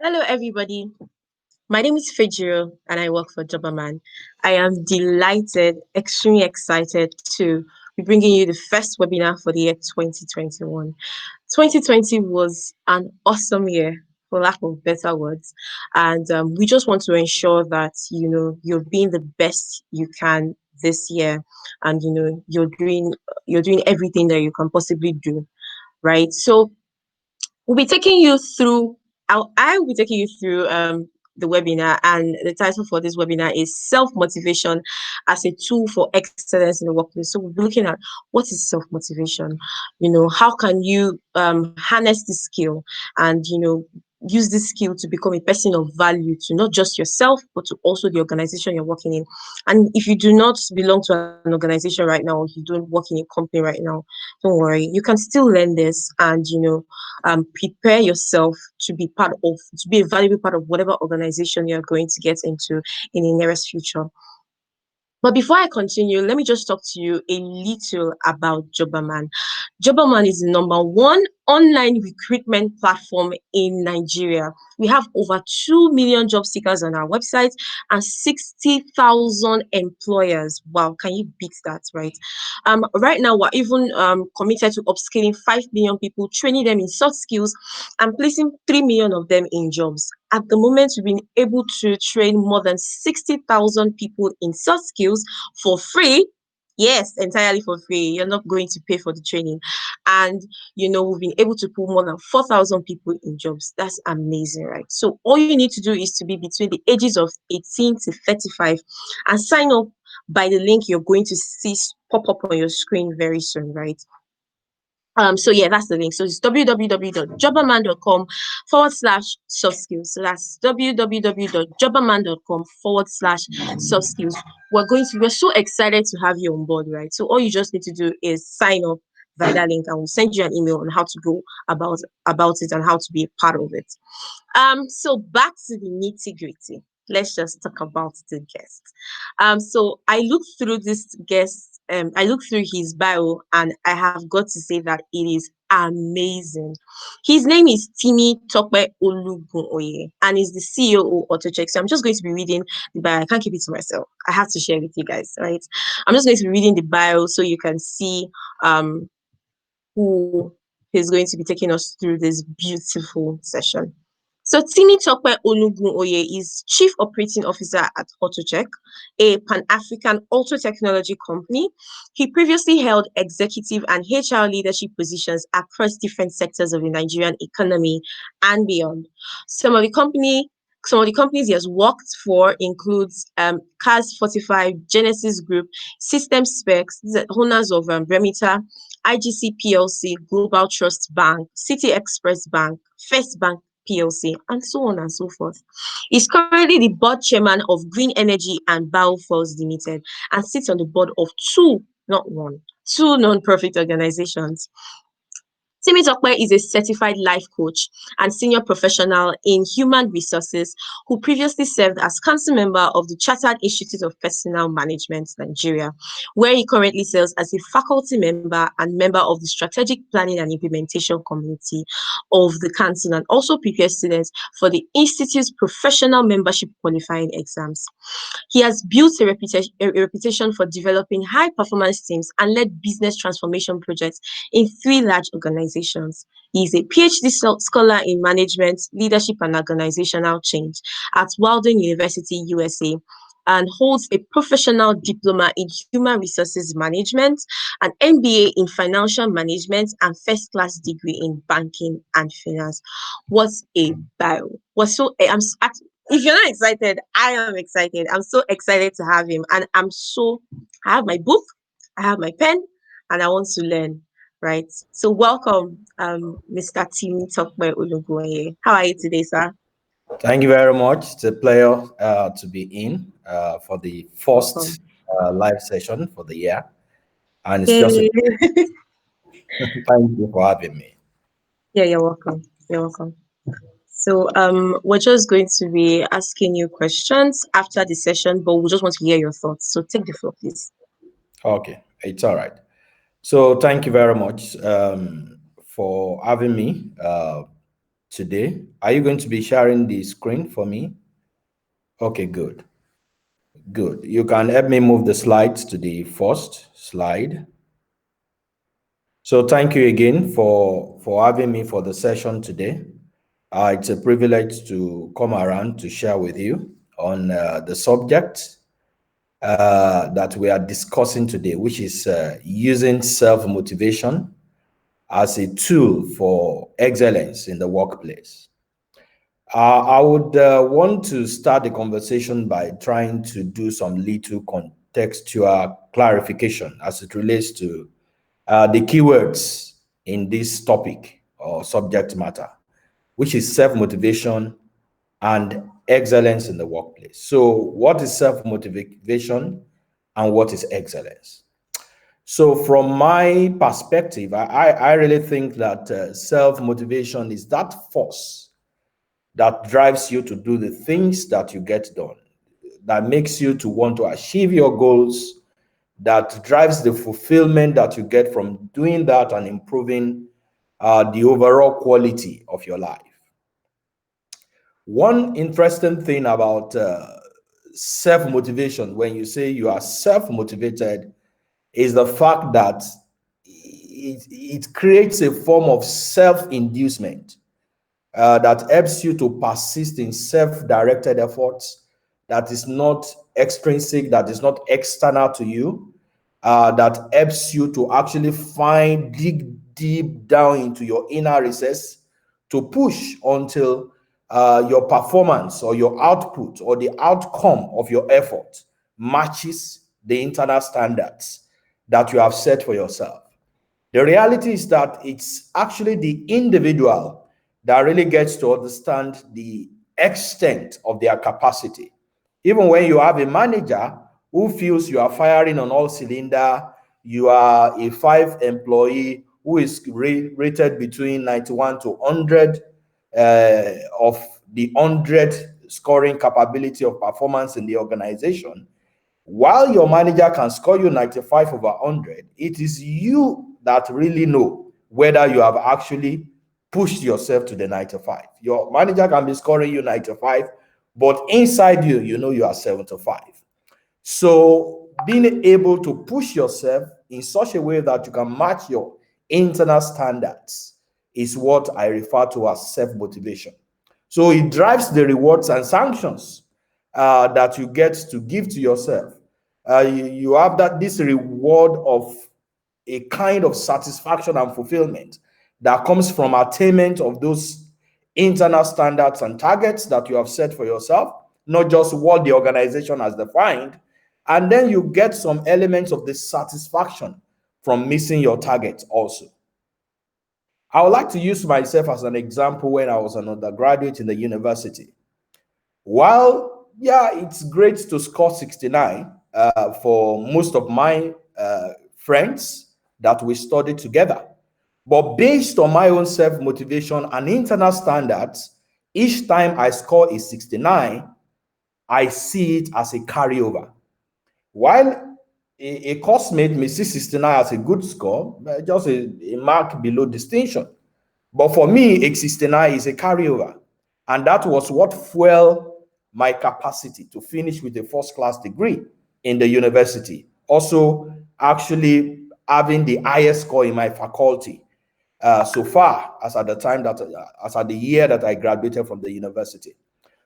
Hello, everybody. My name is Fejiro and I work for Jobberman. I am delighted, extremely excited to be bringing you the first webinar for the year 2021. 2020 was an awesome year, for lack of better words, and we just want to ensure that you're being the best you can this year, and you're doing everything that you can possibly do, right? So we'll be taking you through, I will be taking you through the webinar, and the title for this webinar is Self-Motivation as a Tool for Excellence in the Workplace. So we'll be looking at what is self-motivation, how can you harness this skill and, use this skill to become a person of value to not just yourself, but to also the organization you're working in. And if you do not belong to an organization right now, or you don't work in a company right now, don't worry, you can still learn this and, prepare yourself to be to be a valuable part of whatever organization you're going to get into in the nearest future. But before I continue, let me just talk to you a little about Jobberman. Jobberman is the number one online recruitment platform in Nigeria. We have over 2 million job seekers on our website and 60,000 employers. Wow, can you beat that, right? Right now, we're even committed to upskilling 5 million people, training them in soft skills, and placing 3 million of them in jobs. At the moment, we've been able to train more than 60,000 people in soft skills for free. Yes, entirely for free. You're not going to pay for the training. And, we've been able to put more than 4,000 people in jobs. That's amazing, right? So all you need to do is to be between the ages of 18 to 35 and sign up by the link you're going to see pop up on your screen very soon, right? So yeah, that's the link. So it's www.jobberman.com/soft skills. So that's www.jobberman.com/soft skills. We're so excited to have you on board, right? So all you just need to do is sign up via that link, and we'll send you an email on how to go about it and how to be a part of it. So back to the nitty-gritty. Let's just talk about the guest. So I looked through this guest, I looked through his bio, and I have got to say that it is amazing. His name is Timi Tokwe Olugunoye, and he's the CEO of AutoCheck. So I'm just going to be reading the bio. I can't keep it to myself. I have to share with you guys, right? I'm just going to be reading the bio so you can see who is going to be taking us through this beautiful session. So Timi Tokwe Olugunoye is Chief Operating Officer at AutoCheck, a Pan-African auto technology company. He previously held executive and HR leadership positions across different sectors of the Nigerian economy and beyond. Some of the companies he has worked for includes Cars 45, Genesis Group, System Specs, the owners of Remita, IGC PLC, Global Trust Bank, City Express Bank, First Bank PLC, and so on and so forth. He's currently the board chairman of Green Energy and Biofuels Limited and sits on the board of not one, two non-profit organizations. Timi Tokwe is a certified life coach and senior professional in human resources who previously served as council member of the Chartered Institute of Personnel Management, Nigeria, where he currently serves as a faculty member and member of the Strategic Planning and Implementation Committee of the council, and also prepares students for the Institute's professional membership qualifying exams. He has built a reputation for developing high-performance teams and led business transformation projects in 3 large organizations. He is a PhD scholar in management, leadership, and organizational change at Walden University, USA, and holds a professional diploma in human resources management, an MBA in financial management, and first-class degree in banking and finance. What a bio! If you're not excited, I am excited. I'm so excited to have him. And I have my book, I have my pen, and I want to learn, right? So welcome, Mr. Timi Tokwe Olugunoye. How are you today, sir? Thank you very much. It's a pleasure to be in for the Welcome. first live session for the year. And it's just a Yay. thank you for having me. Yeah, you're welcome. You're welcome. So we're just going to be asking you questions after the session, but we just want to hear your thoughts. So take the floor, please. Okay, it's all right. So thank you very much for having me. today. Are you going to be sharing the screen for me? Okay, good. Good. You can help me move the slides to the first slide. So thank you again for having me for the session today. It's a privilege to come around to share with you on the subject that we are discussing today, which is using self-motivation as a tool for excellence in the workplace. I would want to start the conversation by trying to do some little contextual clarification as it relates to the keywords in this topic or subject matter, which is self-motivation and excellence in the workplace. So, what is self-motivation and what is excellence? So, from my perspective, I really think that self-motivation is that force that drives you to do the things that you get done, that makes you to want to achieve your goals, that drives the fulfillment that you get from doing that and improving the overall quality of your life. One interesting thing about self motivation, when you say you are self motivated, is the fact that it creates a form of self inducement that helps you to persist in self-directed efforts that is not extrinsic, that is not external to you, that helps you to actually dig deep down into your inner recess to push until your performance or your output or the outcome of your effort matches the internal standards that you have set for yourself. The reality is that it's actually the individual that really gets to understand the extent of their capacity. Even when you have a manager who feels you are firing on all cylinder, you are a five employee who is rated between 91 to 100 of the 100 scoring capability of performance in the organization, while your manager can score you 95 over 100, it is you that really know whether you have actually pushed yourself to the 95. Your manager can be scoring you 95, but inside you, you know you are 75. So being able to push yourself in such a way that you can match your internal standards is what I refer to as self-motivation. So it drives the rewards and sanctions that you get to give to yourself. You have this reward of a kind of satisfaction and fulfillment that comes from attainment of those internal standards and targets that you have set for yourself, not just what the organization has defined. And then you get some elements of dissatisfaction from missing your target also. I would like to use myself as an example when I was an undergraduate in the university. While, yeah, it's great to score 69 for most of my friends that we studied together. But based on my own self motivation and internal standards, each time I score a 69, I see it as a carryover. While a course mate may see 69 as a good score, just a mark below distinction. But for me, a 69 is a carryover. And that was what fueled my capacity to finish with a first class degree in the university. Also, actually having the highest score in my faculty so far as at the time that, as at the year that I graduated from the university.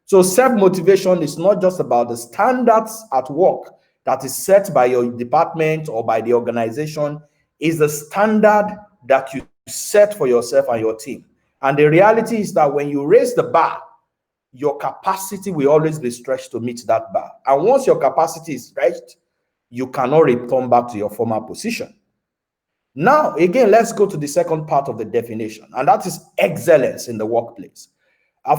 So self-motivation is not just about the standards at work that is set by your department or by the organization. Is the standard that you set for yourself and your team. And the reality is that when you raise the bar, your capacity will always be stretched to meet that bar. And once your capacity is stretched, you cannot return back to your former position. Now, again, let's go to the second part of the definition, and that is excellence in the workplace.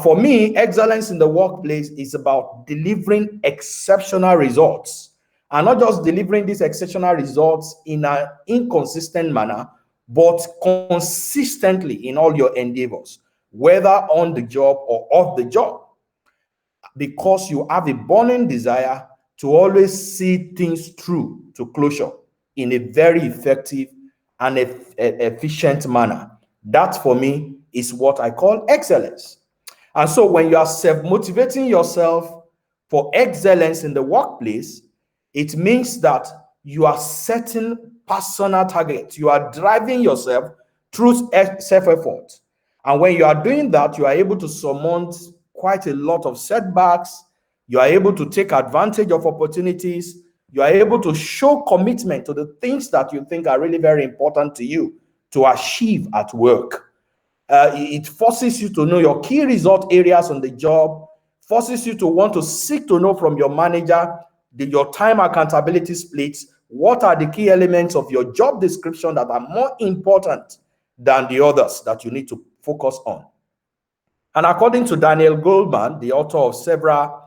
For me, excellence in the workplace is about delivering exceptional results, and not just delivering these exceptional results in an inconsistent manner, but consistently in all your endeavors, whether on the job or off the job, because you have a burning desire to always see things through to closure in a very effective and efficient manner. That for me is what I call excellence. And so when you are self-motivating yourself for excellence in the workplace, it means that you are setting personal targets. You are driving yourself through self-effort. And when you are doing that, you are able to surmount quite a lot of setbacks. You are able to take advantage of opportunities. You are able to show commitment to the things that you think are really very important to you to achieve at work. It forces you to know your key result areas on the job, forces you to want to seek to know from your manager your time accountability splits. What are the key elements of your job description that are more important than the others that you need to focus on? And according to Daniel Goleman, the author of several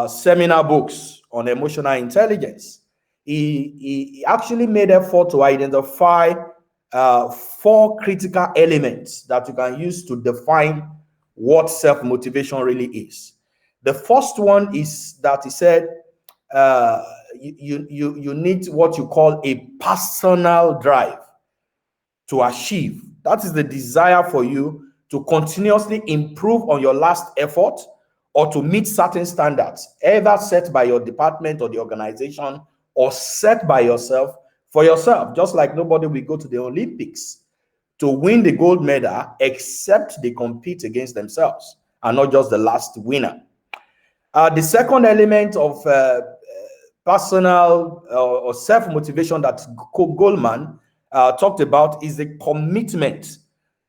seminar books on emotional intelligence, he actually made effort to identify 4 critical elements that you can use to define what self-motivation really is. The first one is that he said you need what you call a personal drive to achieve. That is the desire for you to continuously improve on your last effort or to meet certain standards, either set by your department or the organization or set by yourself for yourself. Just like nobody will go to the Olympics to win the gold medal except they compete against themselves and not just the last winner. The second element of personal or self-motivation that Goleman talked about is the commitment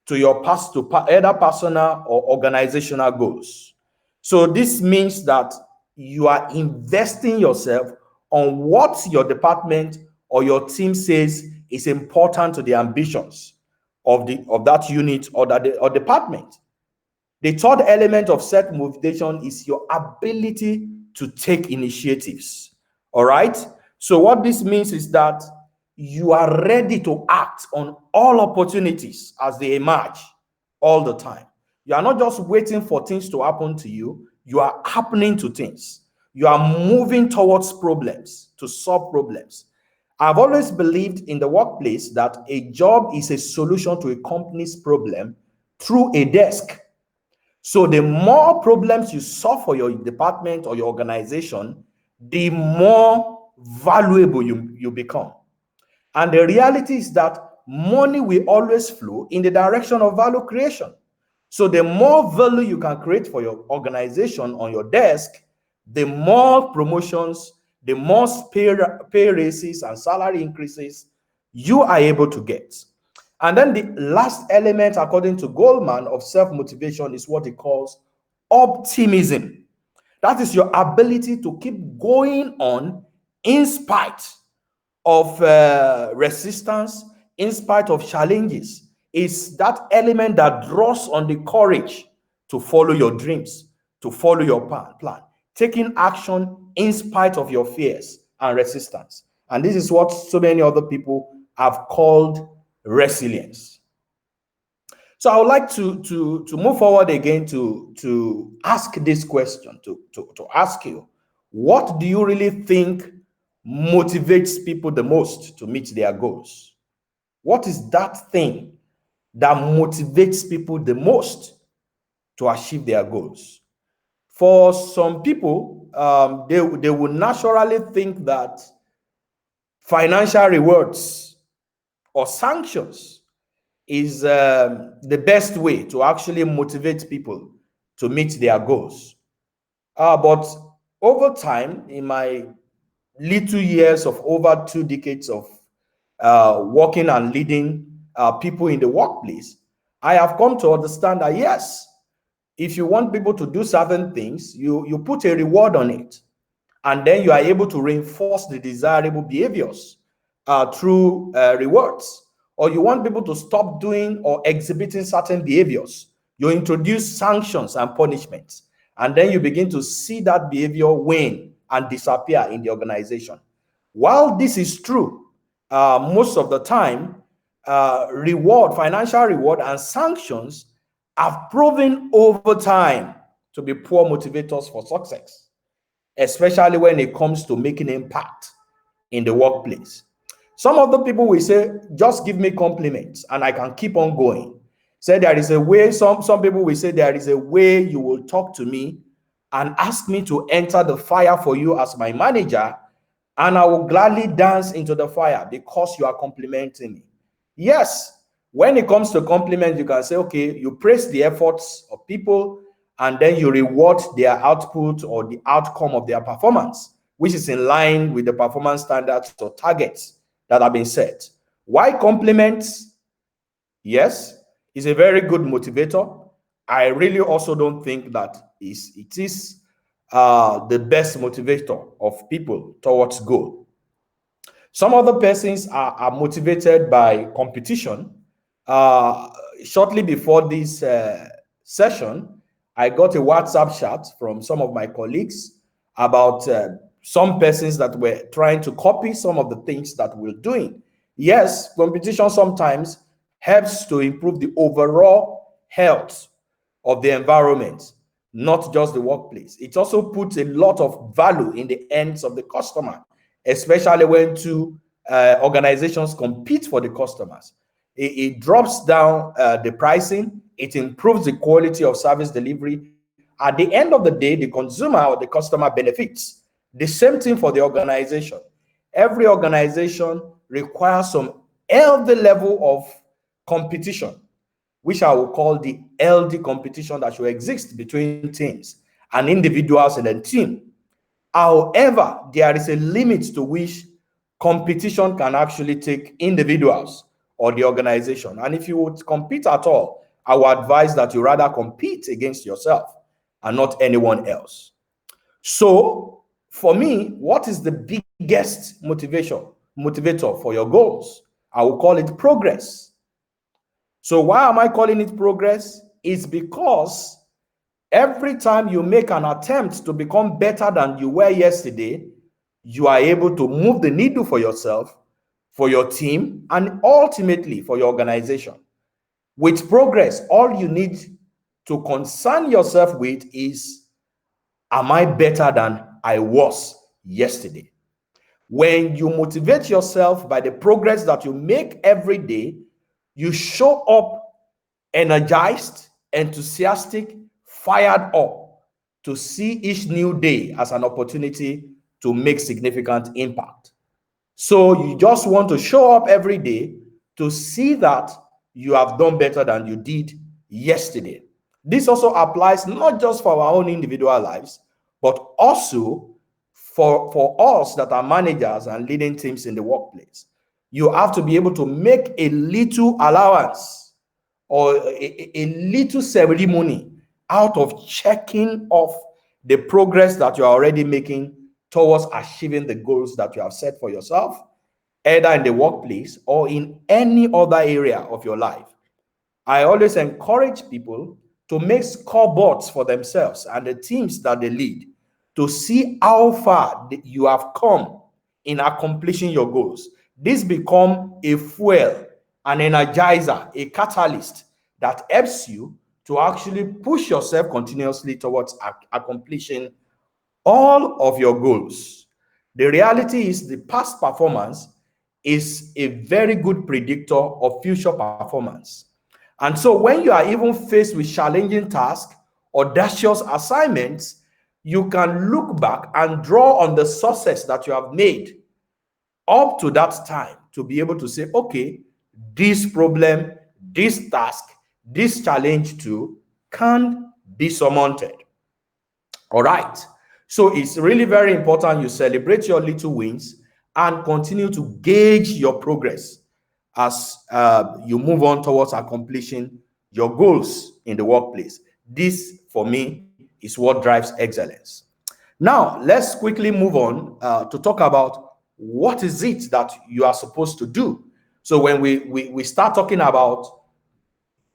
to your past to either personal or organizational goals. So this means that you are investing yourself on what your department or your team says is important to the ambitions of that unit or or department. The third element of self-motivation is your ability to take initiatives. All right. So what this means is that you are ready to act on all opportunities as they emerge all the time. You are not just waiting for things to happen to you. You are happening to things. You are moving towards problems to solve problems. I've always believed in the workplace that a job is a solution to a company's problem through a desk. So the more problems you solve for your department or your organization, the more valuable you become. And the reality is that money will always flow in the direction of value creation. So the more value you can create for your organization on your desk, the more promotions, the more pay raises and salary increases you are able to get. And then the last element, according to Goleman, of self-motivation is what he calls optimism. That is your ability to keep going on in spite of resistance, in spite of challenges. Is that element that draws on the courage to follow your dreams, to follow your plan, taking action in spite of your fears and resistance. And this is what so many other people have called resilience. So I would like to move forward again to ask this question, to ask you, what do you really think motivates people the most to meet their goals? What is that thing that motivates people the most to achieve their goals? For some people, they will naturally think that financial rewards or sanctions is the best way to actually motivate people to meet their goals. But over time, in my little years of over 2 decades of working and leading people in the workplace, I have come to understand that yes, if you want people to do certain things, you put a reward on it, and then you are able to reinforce the desirable behaviors through rewards. Or you want people to stop doing or exhibiting certain behaviors, you introduce sanctions and punishments, and then you begin to see that behavior wane and disappear in the organization. While this is true, most of the time, financial reward and sanctions have proven over time to be poor motivators for success, especially when it comes to making impact in the workplace. Some of the people will say, just give me compliments and I can keep on going. Say there is a way, some people will say there is a way you will talk to me and ask me to enter the fire for you as my manager, and I will gladly dance into the fire because you are complimenting me. Yes, when it comes to compliment, you can say, okay, you praise the efforts of people and then you reward their output or the outcome of their performance, which is in line with the performance standards or targets that have been set. Why compliments? Yes, is a very good motivator. I really also don't think that it is the best motivator of people towards goal. Some other persons are motivated by competition. Uh, Shortly before this session, I got a WhatsApp chat from some of my colleagues about some persons that were trying to copy some of the things that we're doing. Yes, competition sometimes helps to improve the overall health of the environment, not just the workplace. It also puts a lot of value in the hands of the customer, especially when two organizations compete for the customers. It drops down the pricing, it improves the quality of service delivery. At the end of the day, the consumer or the customer benefits. The same thing for the organization. Every organization requires some healthy level of competition, which I will call the healthy competition that should exist between teams and individuals in a team. However, there is a limit to which competition can actually take individuals or the organization. And if you would compete at all, I would advise that you rather compete against yourself and not anyone else. So, for me, what is the biggest motivator for your goals? I will call it progress. So, why am I calling it progress? It's because every time you make an attempt to become better than you were yesterday, you are able to move the needle for yourself, for your team, and ultimately for your organization. With progress, all you need to concern yourself with is, am I better than I was yesterday? When you motivate yourself by the progress that you make every day, you show up energized, enthusiastic, fired up to see each new day as an opportunity to make significant impact. So you just want to show up every day to see that you have done better than you did yesterday. This also applies not just for our own individual lives, but also for us that are managers and leading teams in the workplace. You have to be able to make a little allowance or a little ceremony out of checking off the progress that you're already making towards achieving the goals that you have set for yourself, either in the workplace or in any other area of your life. I always encourage people to make scoreboards for themselves and the teams that they lead to see how far you have come in accomplishing your goals. This become a fuel, an energizer, a catalyst that helps you to actually push yourself continuously towards accomplishing all of your goals. The reality is the past performance is a very good predictor of future performance. And so when you are even faced with challenging tasks, audacious assignments, you can look back and draw on the success that you have made up to that time to be able to say, okay, this problem, this task, this challenge too can be surmounted. All right. So it's really very important you celebrate your little wins and continue to gauge your progress as you move on towards accomplishing your goals in the workplace. This, for me, is what drives excellence. Now, let's quickly move on to talk about what is it that you are supposed to do. So when we start talking about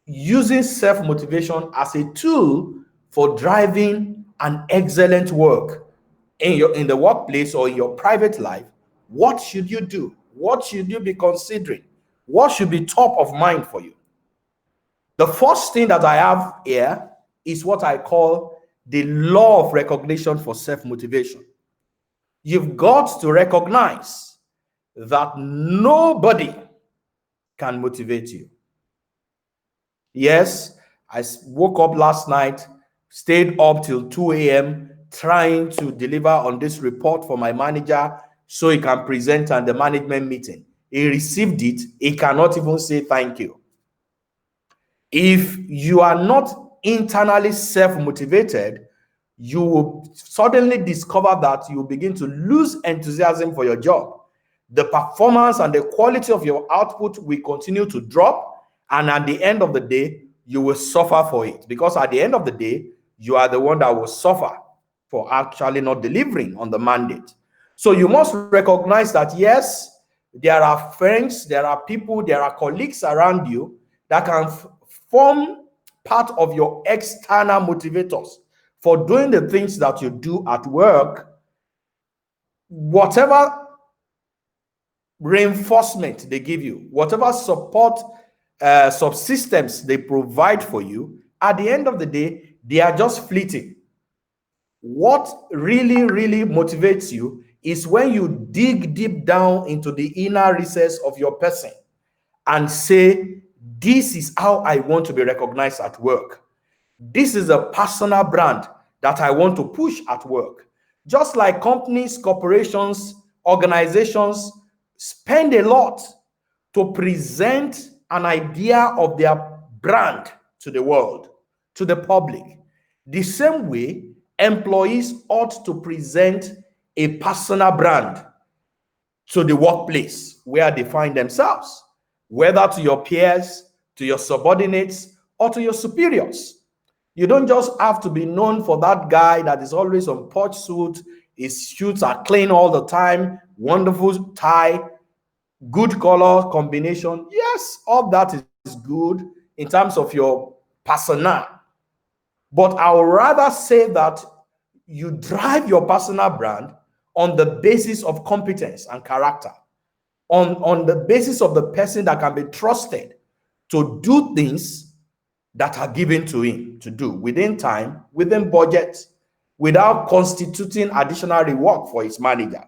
using self-motivation as a tool for driving an excellent work in the workplace or in your private life, what should you do? What should you be considering? What should be top of mind for you? The first thing that I have here is what I call the law of recognition for self-motivation. You've got to recognize that nobody can motivate you. Yes, I woke up last night, stayed up till 2 a.m. trying to deliver on this report for my manager so he can present at the management meeting. He received it, he cannot even say thank you. If you are not internally self-motivated, you will suddenly discover that you begin to lose enthusiasm for your job. The performance and the quality of your output will continue to drop, and at the end of the day, you will suffer for it, because at the end of the day, you are the one that will suffer for actually not delivering on the mandate. So you must recognize that yes, there are friends, there are people, there are colleagues around you that can form part of your external motivators for doing the things that you do at work. Whatever reinforcement they give you, whatever support subsystems they provide for you, at the end of the day, they are just fleeting. What really, really motivates you is when you dig deep down into the inner recess of your person and say, this is how I want to be recognized at work. This is a personal brand that I want to push at work. Just like companies, corporations, organizations spend a lot to present an idea of their brand to the world, to the public. The same way, employees ought to present a personal brand to the workplace where they find themselves, whether to your peers, to your subordinates, or to your superiors. You don't just have to be known for that guy that is always on porch suit, his shoes are clean all the time, wonderful tie, good color combination. Yes, all that is good in terms of your persona. But I would rather say that you drive your personal brand on the basis of competence and character, on the basis of the person that can be trusted to do things that are given to him to do within time, within budget, without constituting additional reward for his manager,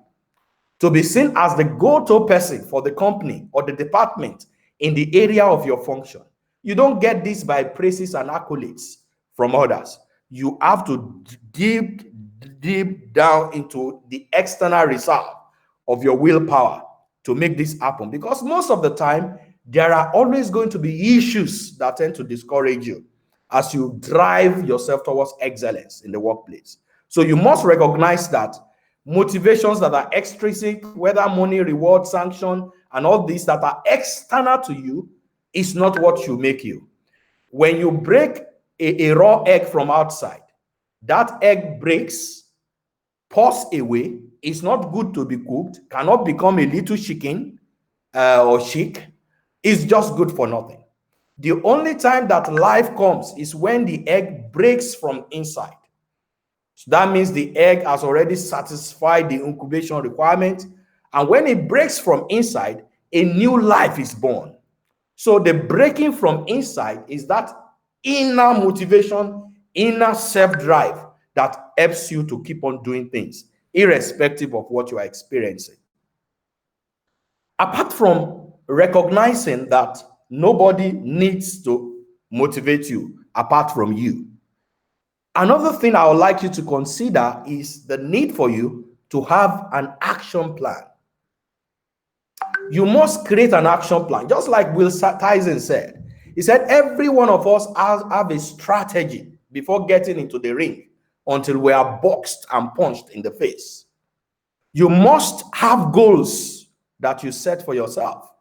to be seen as the go-to person for the company or the department in the area of your function. You don't get this by praises and accolades from others. You have to deep down into the external reserve of your willpower to make this happen, because most of the time there are always going to be issues that tend to discourage you as you drive yourself towards excellence in the workplace. So you must recognize that motivations that are extrinsic, whether money, reward, sanction, and all these that are external to you, is not what you make you. When you break a raw egg from outside, that egg breaks, pours away, it's not good to be cooked, cannot become a little chicken or chick, it's just good for nothing. The only time that life comes is when the egg breaks from inside. So that means the egg has already satisfied the incubation requirement. And when it breaks from inside, a new life is born. So the breaking from inside is that inner motivation, inner self-drive that helps you to keep on doing things, irrespective of what you are experiencing. Apart from recognizing that nobody needs to motivate you apart from you, another thing I would like you to consider is the need for you to have an action plan. You must create an action plan, just like Will Tyson said. He said every one of us has have a strategy before getting into the ring until we are boxed and punched in the face. You must have goals that you set for yourself,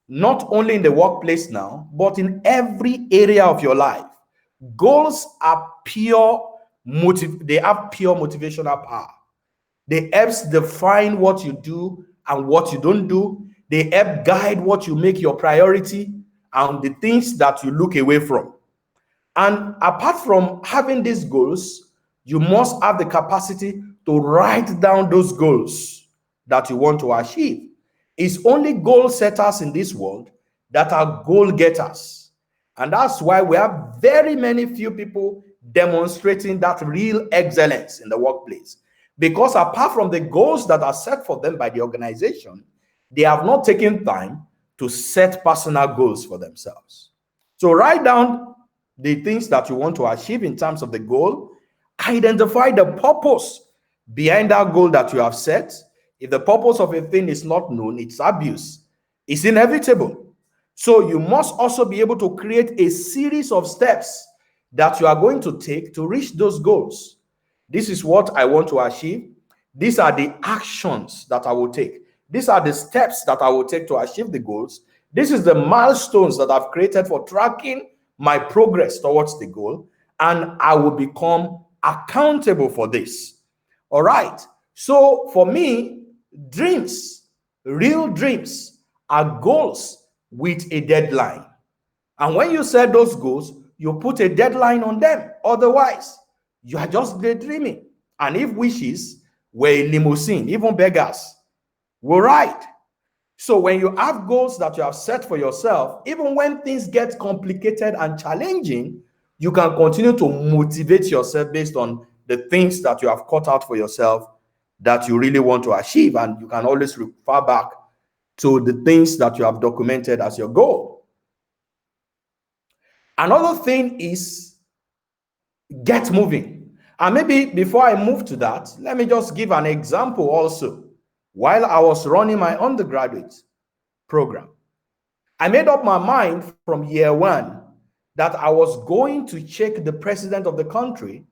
not only in the workplace now, but in every area of your life. Goals are they have pure motivational power. They help define what you do and what you don't do. They help guide what you make your priority and the things that you look away from. And apart from having these goals, you must have the capacity to write down those goals that you want to achieve. It's only goal setters in this world that are goal getters. And that's why we have very many few people demonstrating that real excellence in the workplace. Because apart from the goals that are set for them by the organization, they have not taken time to set personal goals for themselves. So write down the things that you want to achieve in terms of the goal. Identify the purpose behind that goal that you have set. If the purpose of a thing is not known, it's abuse. It's inevitable. So you must also be able to create a series of steps that you are going to take to reach those goals. This is what I want to achieve. These are the actions that I will take. These are the steps that I will take to achieve the goals. This is the milestones that I've created for tracking my progress towards the goal, and I will become accountable for this. All right. So for me, dreams, real dreams, are goals with a deadline. And when you set those goals, you put a deadline on them. Otherwise, you are just daydreaming. And if wishes were a limousine, even beggars will ride. So when you have goals that you have set for yourself, even when things get complicated and challenging, you can continue to motivate yourself based on the things that you have cut out for yourself that you really want to achieve. And you can always refer back to the things that you have documented as your goal. Another thing is get moving. And maybe before I move to that, let me just give an example also. While I was running my undergraduate program, I made up my mind from year one that I was going to check the president of the country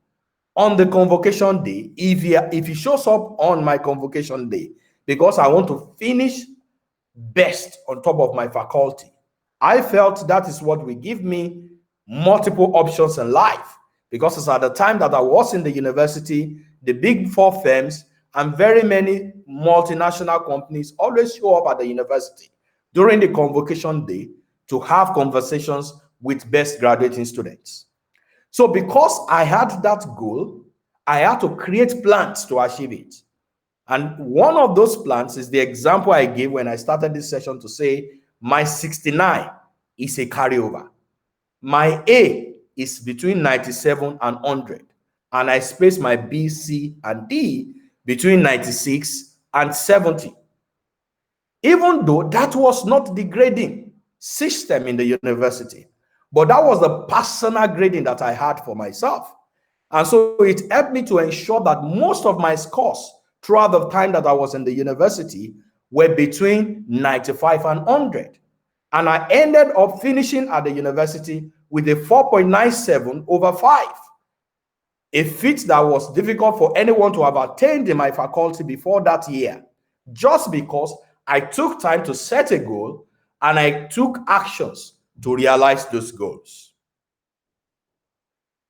on the convocation day if he shows up on my convocation day, because I want to finish best on top of my faculty. I felt that is what will give me multiple options in life, because it's at the time that I was in the university, the big four firms and very many multinational companies always show up at the university during the convocation day to have conversations with best graduating students. So because I had that goal, I had to create plans to achieve it. And one of those plans is the example I gave when I started this session to say my 69 is a carryover. My A is between 97 and 100. And I space my B, C, and D between 96 and 70. Even though that was not the grading system in the university, but that was the personal grading that I had for myself. And so it helped me to ensure that most of my scores throughout the time that I was in the university were between 95 and 100. And I ended up finishing at the university with a 4.97 over 5. A feat that was difficult for anyone to have attained in my faculty before that year, just because I took time to set a goal and I took actions to realize those goals.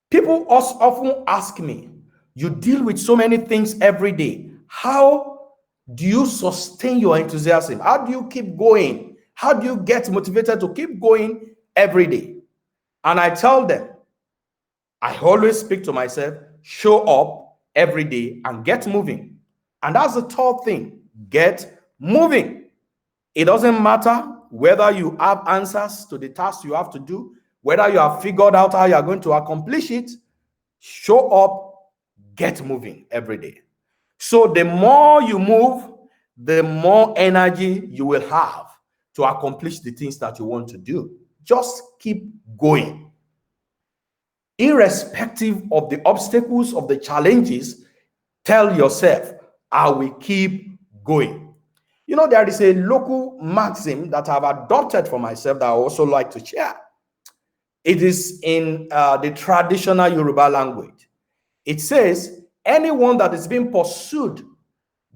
People often ask me, you deal with so many things every day. How do you sustain your enthusiasm? How do you keep going? How do you get motivated to keep going every day? And I tell them, I always speak to myself, show up every day and get moving. And that's the third thing, get moving. It doesn't matter whether you have answers to the tasks you have to do, whether you have figured out how you are going to accomplish it, show up, get moving every day. So the more you move, the more energy you will have to accomplish the things that you want to do. Just keep going. Irrespective of the obstacles, of the challenges, tell yourself, I will keep going. You know, there is a local maxim that I've adopted for myself that I also like to share. It is in the traditional Yoruba language. It says, anyone that is being pursued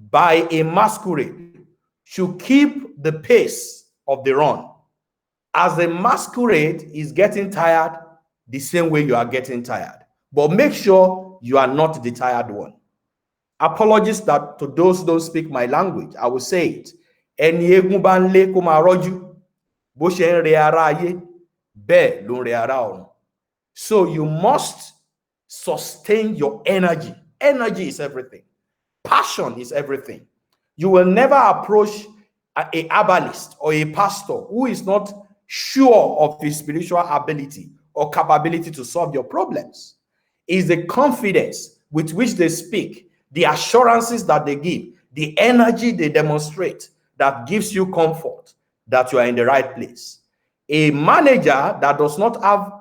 by a masquerade should keep the pace of the run. As the masquerade is getting tired, the same way you are getting tired. But make sure you are not the tired one. Apologies that to those who don't speak my language, I will say it. Ẹni egun bá ń lé kó máa rọ́jú, bó ṣe ń re ara ayé, bẹ́ẹ̀ ló ń re ara ọ̀run. So you must sustain your energy. Energy is everything. Passion is everything. You will never approach a herbalist or a pastor who is not sure of his spiritual ability or capability to solve your problems. It's the confidence with which they speak, the assurances that they give, the energy they demonstrate that gives you comfort that you are in the right place. A manager that does not have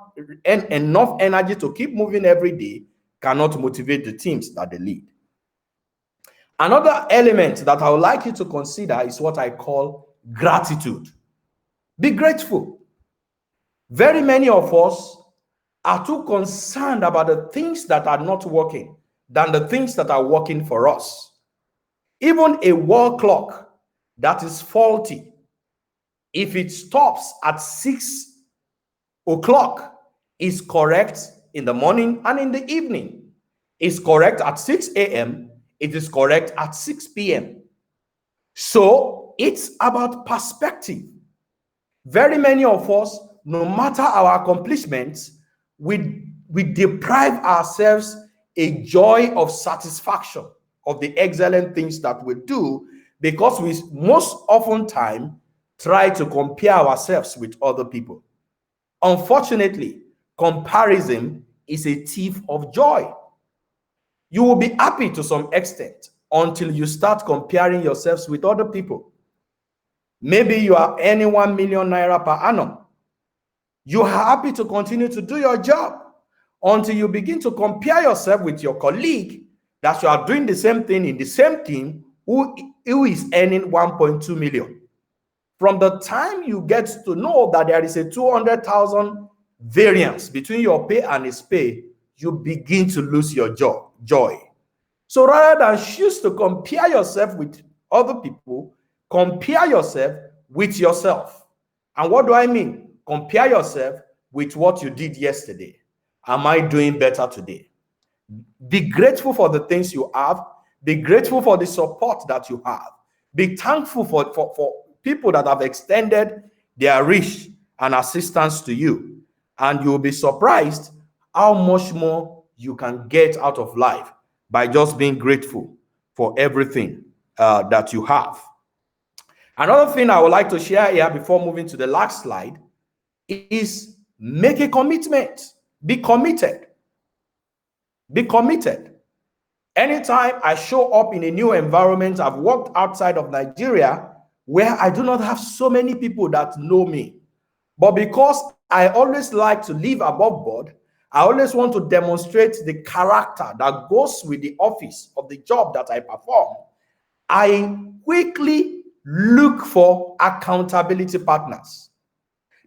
enough energy to keep moving every day cannot motivate the teams that they lead. Another element that I would like you to consider is what I call gratitude. Be grateful. Very many of us are too concerned about the things that are not working than the things that are working for us. Even a wall clock that is faulty, if it stops at 6 o'clock, is correct in the morning and in the evening. Is correct at 6 a.m., it is correct at 6 p.m. So it's about perspective. Very many of us, no matter our accomplishments, we deprive ourselves a joy of satisfaction of the excellent things that we do, because we most often time try to compare ourselves with other people. Unfortunately, comparison is a thief of joy. You will be happy to some extent until you start comparing yourselves with other people. Maybe you are earning 1 million naira per annum. You are happy to continue to do your job until you begin to compare yourself with your colleague that you are doing the same thing in the same team who is earning 1.2 million. From the time you get to know that there is a 200,000 variance between your pay and his pay, you begin to lose your joy. So rather than choose to compare yourself with other people, compare yourself with yourself. And what do I mean? Compare yourself with what you did yesterday. Am I doing better today? Be grateful for the things you have. Be grateful for the support that you have. Be thankful for people that have extended their reach and assistance to you. And you'll be surprised how much more you can get out of life by just being grateful for everything that you have. Another thing I would like to share here before moving to the last slide is make a commitment. Be committed. Be committed. Anytime I show up in a new environment, I've worked outside of Nigeria where I do not have so many people that know me. But because I always like to live above board, I always want to demonstrate the character that goes with the office of the job that I perform. I quickly look for accountability partners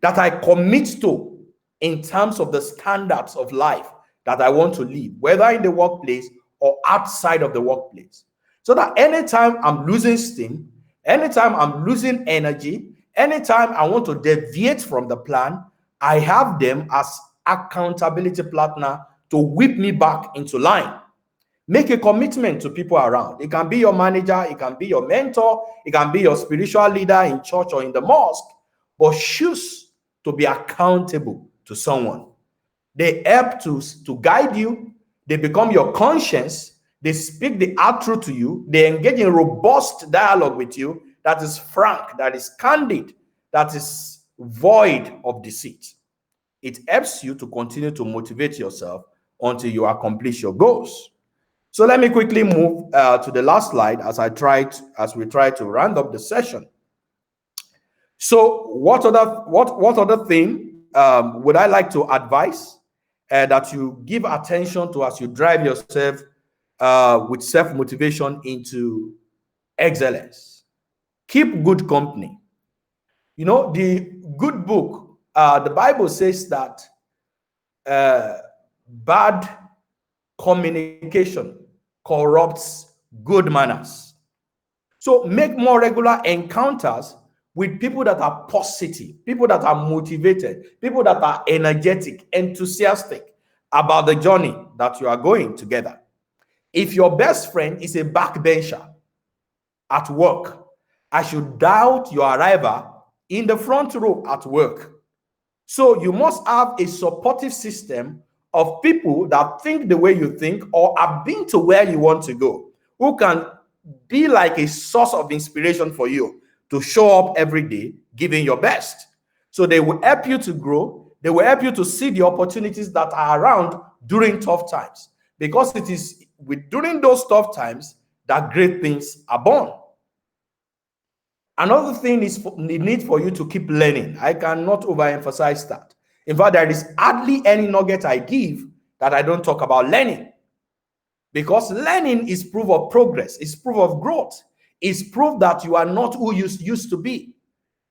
that I commit to in terms of the standards of life that I want to live, whether in the workplace or outside of the workplace. So that anytime I'm losing steam, anytime I'm losing energy, anytime I want to deviate from the plan, I have them as accountability partner to whip me back into line. Make a commitment to people around. It can be your manager, it can be your mentor, it can be your spiritual leader in church or in the mosque, but choose to be accountable to someone. They help to guide you. They become your conscience. They speak the hard truth to you. They engage in robust dialogue with you that is frank, that is candid, that is void of deceit. It helps you to continue to motivate yourself until you accomplish your goals. So let me quickly move to the last slide as we try to round up the session. So what other thing would I like to advise that you give attention to as you drive yourself with self-motivation into excellence? Keep good company. You know, the good book, the Bible says that bad communication corrupts good manners. So make more regular encounters with people that are positive, people that are motivated, people that are energetic, enthusiastic about the journey that you are going together. If your best friend is a backbencher at work, I should doubt your arrival in the front row at work. So you must have a supportive system of people that think the way you think or have been to where you want to go, who can be like a source of inspiration for you to show up every day, giving your best. So they will help you to grow. They will help you to see the opportunities that are around during tough times, because it is during those tough times that great things are born. Another thing is the need for you to keep learning. I cannot overemphasize that. In fact, there is hardly any nugget I give that I don't talk about learning. Because learning is proof of progress, it's proof of growth, it's proof that you are not who you used to be.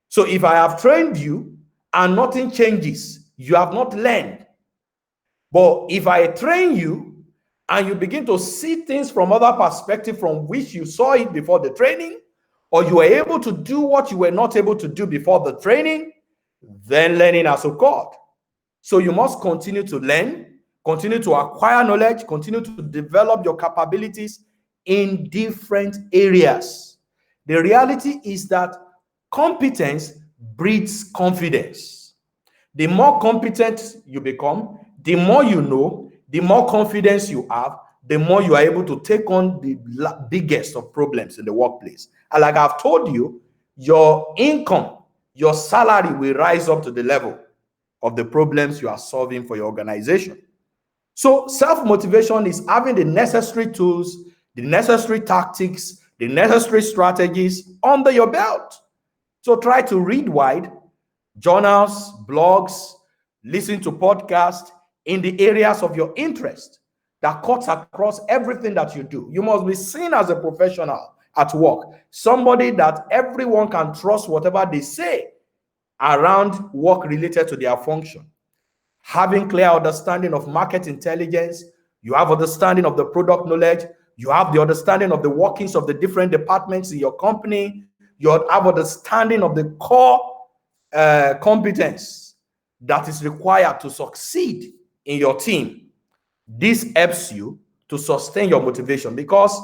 So if I have trained you and nothing changes, you have not learned. But if I train you and you begin to see things from other perspective from which you saw it before the training, or you were able to do what you were not able to do before the training, then learning has occurred. So you must continue to learn, continue to acquire knowledge, continue to develop your capabilities in different areas. The reality is that competence breeds confidence. The more competent you become, the more you know, the more confidence you have, the more you are able to take on the biggest of problems in the workplace. And like I've told you, your income, your salary will rise up to the level of the problems you are solving for your organization. So self-motivation is having the necessary tools, the necessary tactics, the necessary strategies under your belt. So try to read wide, journals, blogs, listen to podcasts in the areas of your interest that cuts across everything that you do. You must be seen as a professional at work, somebody that everyone can trust whatever they say around work related to their function. Having clear understanding of market intelligence, you have understanding of the product knowledge, you have the understanding of the workings of the different departments in your company, you have understanding of the core competence that is required to succeed in your team. This helps you to sustain your motivation because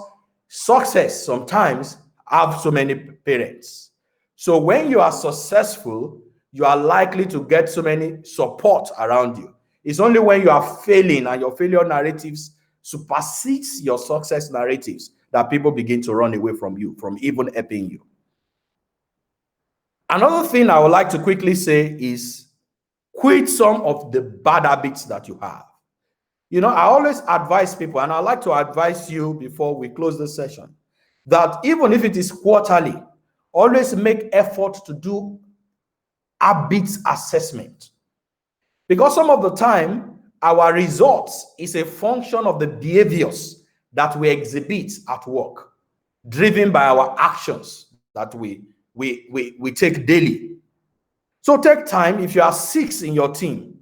success sometimes have so many parents. So when you are successful, you are likely to get so many support around you. It's only when you are failing and your failure narratives supersedes your success narratives that people begin to run away from you, from even helping you. Another thing I would like to quickly say is quit some of the bad habits that you have. You know, I always advise people, and I like to advise you before we close this session, that even if it is quarterly, always make effort to do habits assessment. Because some of the time, our results is a function of the behaviors that we exhibit at work, driven by our actions that we take daily. So take time, if you are 6 in your team,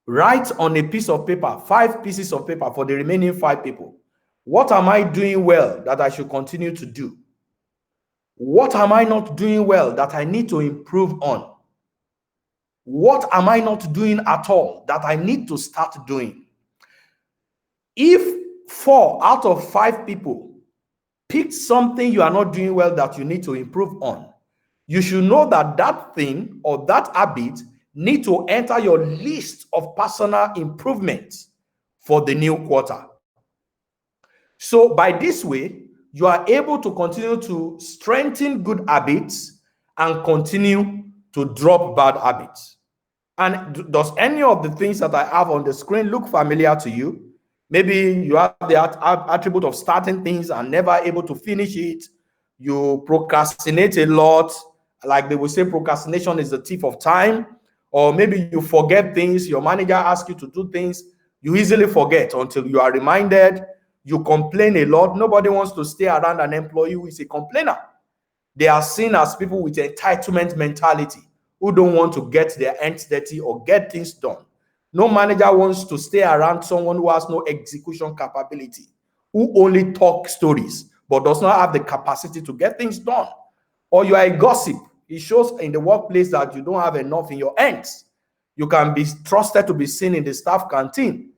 write on a piece of paper, 5 pieces of paper for the remaining 5 people. What am I doing well that I should continue to do? What am I not doing well that I need to improve on? What am I not doing at all that I need to start doing? If 4 out of 5 people picked something you are not doing well that you need to improve on, you should know that that thing or that habit need to enter your list of personal improvements for the new quarter. So by this way, you are able to continue to strengthen good habits and continue to drop bad habits. And does any of the things that I have on the screen look familiar to you? Maybe you have the attribute of starting things and never able to finish it. You procrastinate a lot. Like they will say, procrastination is the thief of time. Or maybe you forget things. Your manager asks you to do things. You easily forget until you are reminded. You complain a lot. Nobody wants to stay around an employee who is a complainer. They are seen as people with entitlement mentality who don't want to get their hands dirty or get things done. No manager wants to stay around someone who has no execution capability, who only talk stories but does not have the capacity to get things done. Or you are a gossip. It shows in the workplace that you don't have enough in your hands. You can be trusted to be seen in the staff canteen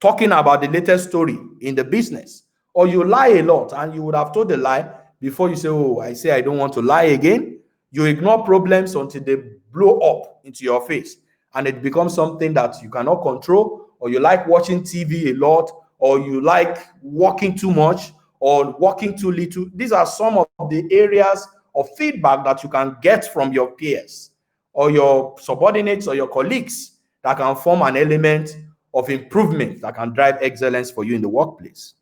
talking about the latest story in the business. Or you lie a lot and you would have told the lie before you say, oh, I say I don't want to lie again. You ignore problems until they blow up into your face and it becomes something that you cannot control, or you like watching TV a lot, or you like walking too much or walking too little. These are some of the areas of feedback that you can get from your peers or your subordinates or your colleagues that can form an element of improvement that can drive excellence for you in the workplace.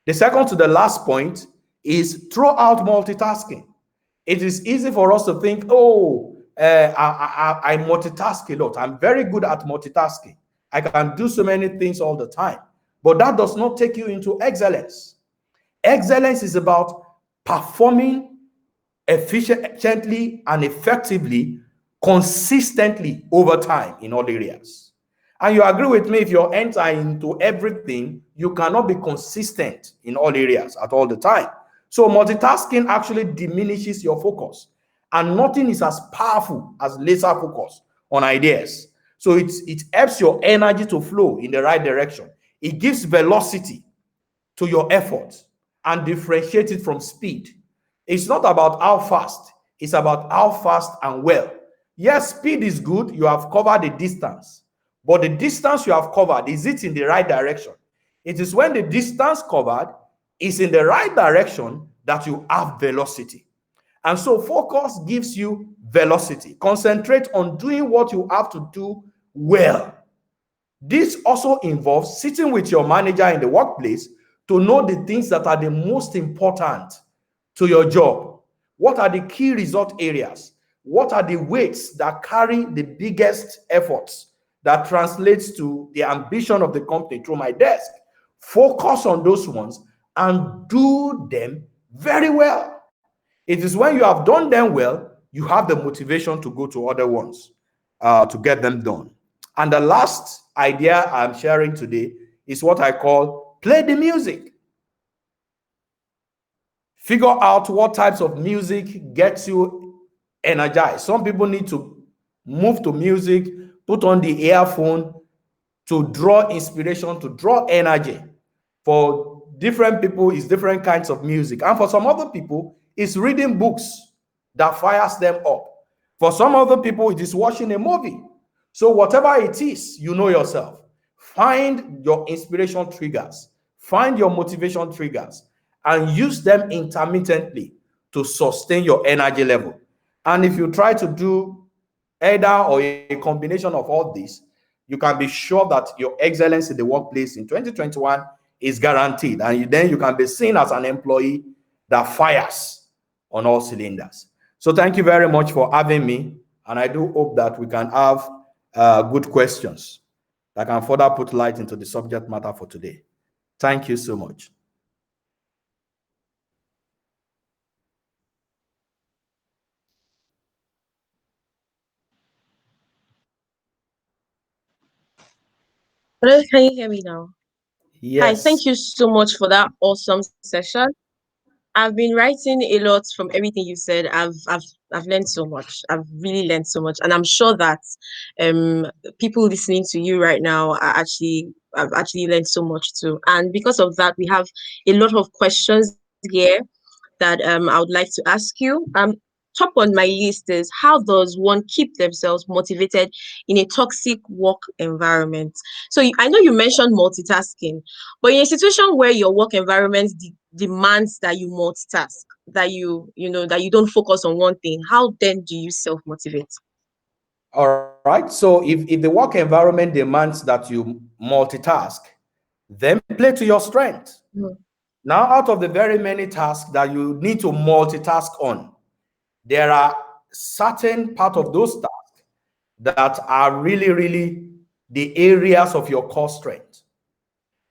The second to the last point is throw out multitasking. It is easy for us to think, oh, I multitask a lot. I'm very good at multitasking. I can do so many things all the time. But that does not take you into excellence. Excellence is about performing efficiently and effectively, consistently over time in all areas. And you agree with me, if you enter into everything, you cannot be consistent in all areas at all the time. So multitasking actually diminishes your focus. And nothing is as powerful as laser focus on ideas. So it helps your energy to flow in the right direction. It gives velocity to your effort and differentiate it from speed. It's not about how fast, it's about how fast and well. Yes, speed is good, you have covered the distance, but the distance you have covered, is it in the right direction? It is when the distance covered is in the right direction that you have velocity. And so focus gives you velocity. Concentrate on doing what you have to do well. This also involves sitting with your manager in the workplace to know the things that are the most important to your job. What are the key result areas? What are the weights that carry the biggest efforts that translates to the ambition of the company through my desk? Focus on those ones and do them very well. It is when you have done them well, you have the motivation to go to other ones to get them done. And the last idea I'm sharing today is what I call play the music. Figure out what types of music gets you energized. Some people need to move to music, put on the earphone to draw inspiration, to draw energy. For different people, it's different kinds of music. And for some other people, it's reading books that fires them up. For some other people, it is watching a movie. So whatever it is, you know yourself. Find your inspiration triggers. Find your motivation triggers and use them intermittently to sustain your energy level. And if you try to do either or a combination of all these, you can be sure that your excellence in the workplace in 2021 is guaranteed. And then you can be seen as an employee that fires on all cylinders. So thank you very much for having me. And I do hope that we can have good questions that can further put light into the subject matter for today. Thank you so much. Hello, can you hear me now? Hi, Yes. thank you so much for that awesome session. I've been writing a lot from everything you said. I've learned so much. I've really learned so much, and I'm sure that people listening to you right now are actually I've actually learned so much too. And because of that, we have a lot of questions here that I would like to ask you. Top on my list is, how does one keep themselves motivated in a toxic work environment? So I know you mentioned multitasking, but in a situation where your work environment demands that you multitask, that that you don't focus on one thing, how then do you self motivate? All right. So if the work environment demands that you multitask, then play to your strength. Now, out of the very many tasks that you need to multitask on, there are certain part of those tasks that are really, really the areas of your core strength.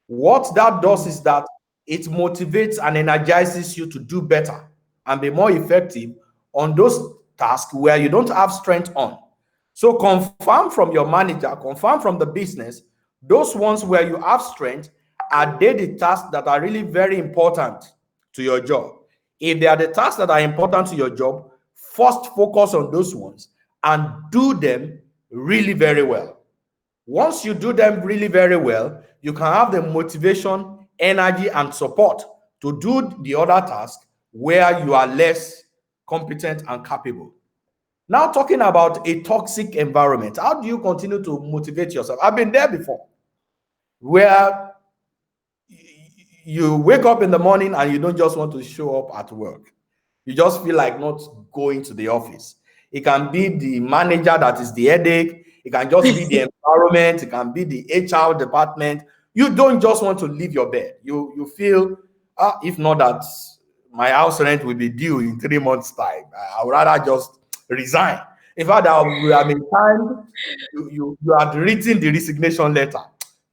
What that does is that it motivates and energizes you to do better and be more effective on those tasks where you don't have strength on. So confirm from your manager, confirm from the business, those ones where you have strength, are they the tasks that are really very important to your job? If they are the tasks that are important to your job, first focus on those ones and do them really very well. Once you do them really very well, you can have the motivation, energy, and support to do the other tasks where you are less competent and capable. Now, talking about a toxic environment, how do you continue to motivate yourself? I've been there before, where you wake up in the morning and you don't just want to show up at work. You just feel like not going to the office. It can be the manager that is the headache. It can just be the environment. It can be the HR department. You don't just want to leave your bed. You feel, if not that my house rent will be due in 3 months' time. I would rather just resign. In fact, I mean, time you had written the resignation letter.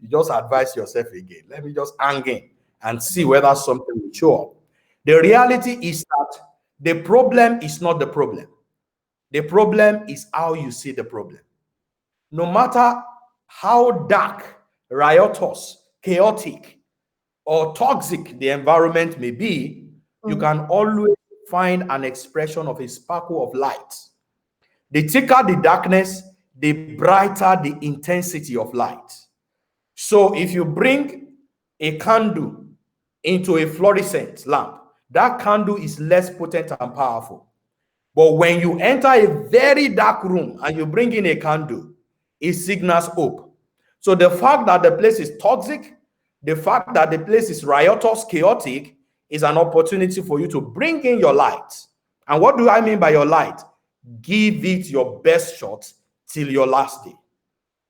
You just advise yourself again. Let me just hang in and see whether something will show up. The reality is that the problem is not the problem. The problem is how you see the problem. No matter how dark, riotous, chaotic, or toxic the environment may be, you Mm. can always find an expression of a sparkle of light. The thicker the darkness, the brighter the intensity of light. So if you bring a candle into a fluorescent lamp, that candle is less potent and powerful. But when you enter a very dark room and you bring in a candle, it signals hope. So the fact that the place is toxic, the fact that the place is riotous, chaotic, is an opportunity for you to bring in your light. And what do I mean by your light? Give it your best shot till your last day.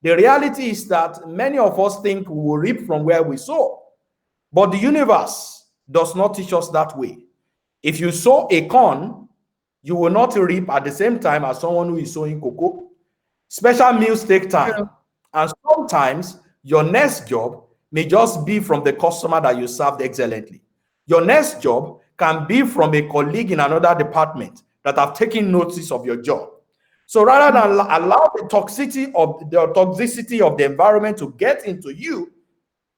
The reality is that many of us think we will reap from where we sow, but the universe does not teach us that way. If you sow a corn, you will not reap at the same time as someone who is sowing cocoa. Special meals take time, True. and sometimes your next job may just be from the customer that you served excellently. Your next job can be from a colleague in another department that have taken notice of your job. So rather than allow the toxicity of the environment to get into you,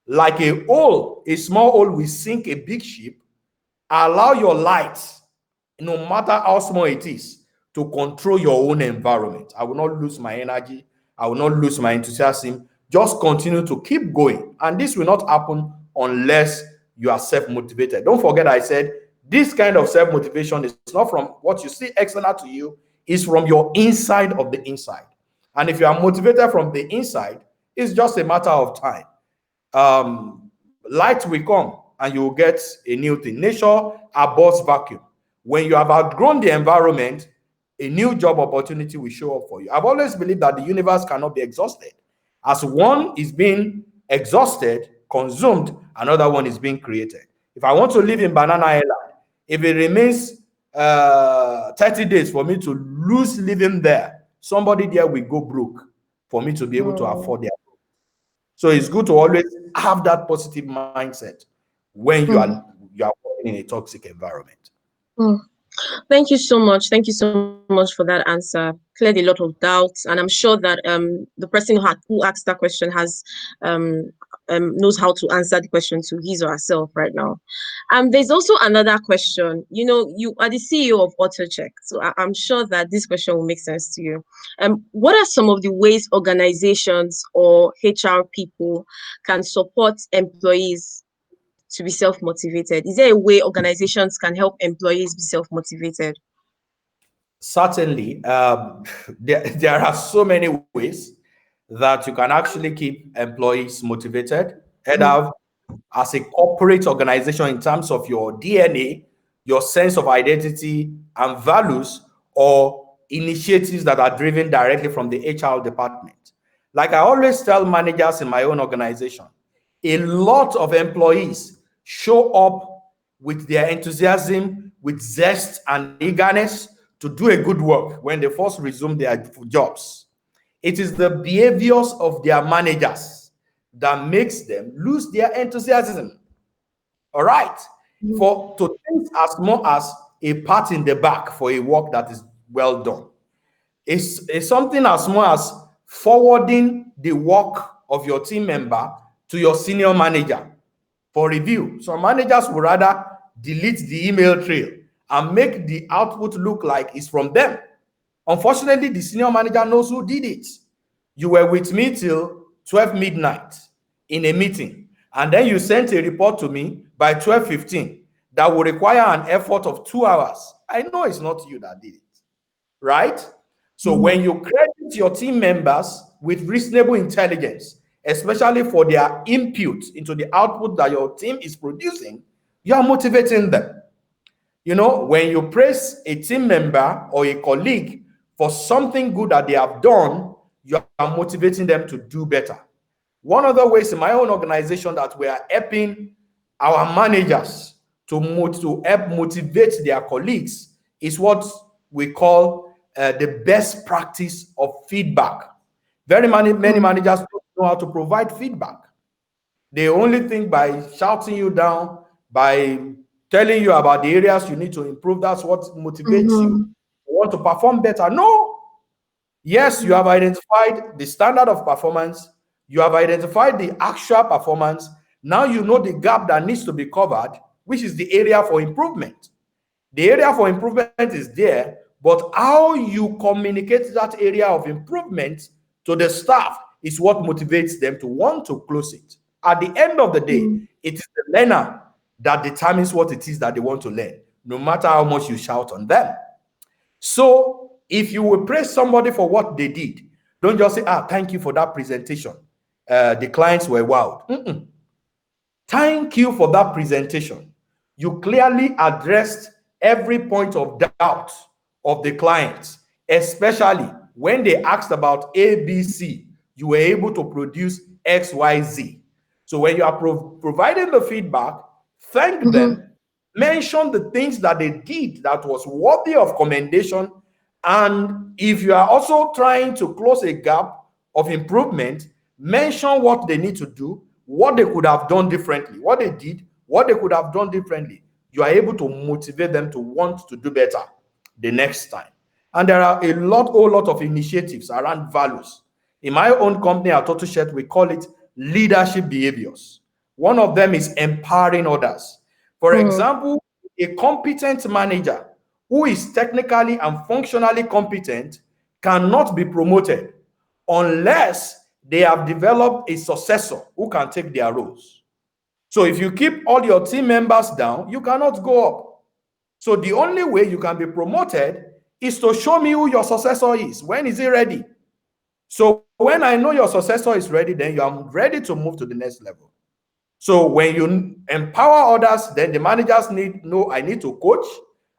like a small hole will sink a big ship, allow your light, no matter how small it is, to control your own environment. I will not lose my energy. I will not lose my enthusiasm. Just continue to keep going. And this will not happen unless you are self-motivated. Don't forget, I said this kind of self-motivation is not from what you see external to you, it's from your inside of the inside. And if you are motivated from the inside, it's just a matter of time. Light will come and you will get a new thing. Nature abhors vacuum. When you have outgrown the environment, a new job opportunity will show up for you. I've always believed that the universe cannot be exhausted. As one is being exhausted, consumed, another one is being created. If I want to live in Banana Island, if it remains 30 days for me to lose living there, somebody there will go broke for me to be able to Mm. afford their. So it's good to always have that positive mindset when Mm. you are working in a toxic environment. Mm. Thank you so much. Thank you so much for that answer. Cleared a lot of doubts, and I'm sure that the person who asked that question has um, knows how to answer the question to his or herself right now. There's also another question. You know, you are the CEO of AutoCheck, so I'm sure that this question will make sense to you. What are some of the ways organizations or HR people can support employees to be self-motivated? Is there a way organizations can help employees be self-motivated? Certainly, there are so many ways that you can actually keep employees motivated, Mm. either as a corporate organization in terms of your DNA, your sense of identity and values, or initiatives that are driven directly from the HR department. Like I always tell managers in my own organization, a lot of employees show up with their enthusiasm, with zest and eagerness to do a good work when they first resume their jobs. It is the behaviors of their managers that makes them lose their enthusiasm. All right. Mm. For to think as more as a pat in the back for a work that is well done. It's something as small as forwarding the work of your team member to your senior manager for review. Some managers would rather delete the email trail and make the output look like it's from them. Unfortunately, the senior manager knows who did it. You were with me till 12 midnight in a meeting, and then you sent a report to me by 12:15 that will require an effort of 2 hours. I know it's not you that did it, right? So when Mm. you credit your team members with reasonable intelligence, especially for their input into the output that your team is producing, you are motivating them. You know, when you praise a team member or a colleague for something good that they have done, you are motivating them to do better. One of the ways in my own organization that we are helping our managers to help motivate their colleagues is what we call the best practice of feedback. Very many Mm, managers don't know how to provide feedback. They only think by shouting you down, by telling you about the areas you need to improve. That's what motivates you. mm-hmm, You want to perform better. No. Yes, you mm, have identified the standard of performance. You have identified the actual performance. Now you know the gap that needs to be covered, which is the area for improvement. The area for improvement is there, but how you communicate that area of improvement to the staff is what motivates them to want to close it. At the end of the day, mm, it is the learner that determines what it is that they want to learn, no matter how much you shout on them. So if you will praise somebody for what they did, don't just say, thank you for that presentation. The clients were wowed. Thank you for that presentation. You clearly addressed every point of doubt of the clients, especially when they asked about ABC. You were able to produce XYZ. So when you are providing the feedback, thank mm-hmm, them, mention the things that they did that was worthy of commendation. And if you are also trying to close a gap of improvement, mention what they need to do, what they could have done differently, what they did, what they could have done differently. You are able to motivate them to want to do better the next time. And there are a whole lot of initiatives around values. In my own company at TotalShed, we call it leadership behaviors. One of them is empowering others. For mm, example, a competent manager who is technically and functionally competent cannot be promoted unless they have developed a successor who can take their roles. So if you keep all your team members down, you cannot go up. So the only way you can be promoted is to show me who your successor is. When is he ready? So when I know your successor is ready, then you are ready to move to the next level. So when you empower others, then the managers know I need to coach,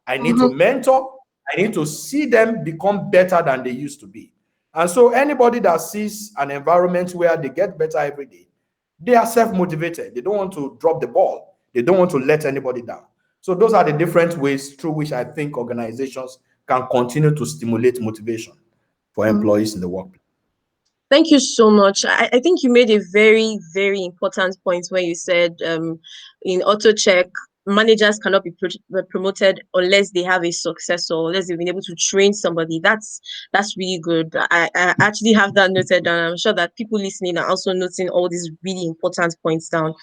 I need to mm-hmm, mentor, I need to see them become better than they used to be. And so anybody that sees an environment where they get better every day, they are self-motivated. They don't want to drop the ball. They don't want to let anybody down. So those are the different ways through which I think organizations can continue to stimulate motivation for mm. employees in the workplace. Thank you so much. I think you made a very, very important point when you said in auto check, managers cannot be promoted unless they have a successor, unless they've been able to train somebody. That's really good. I actually have that noted down. I'm sure that people listening are also noting all these really important points down.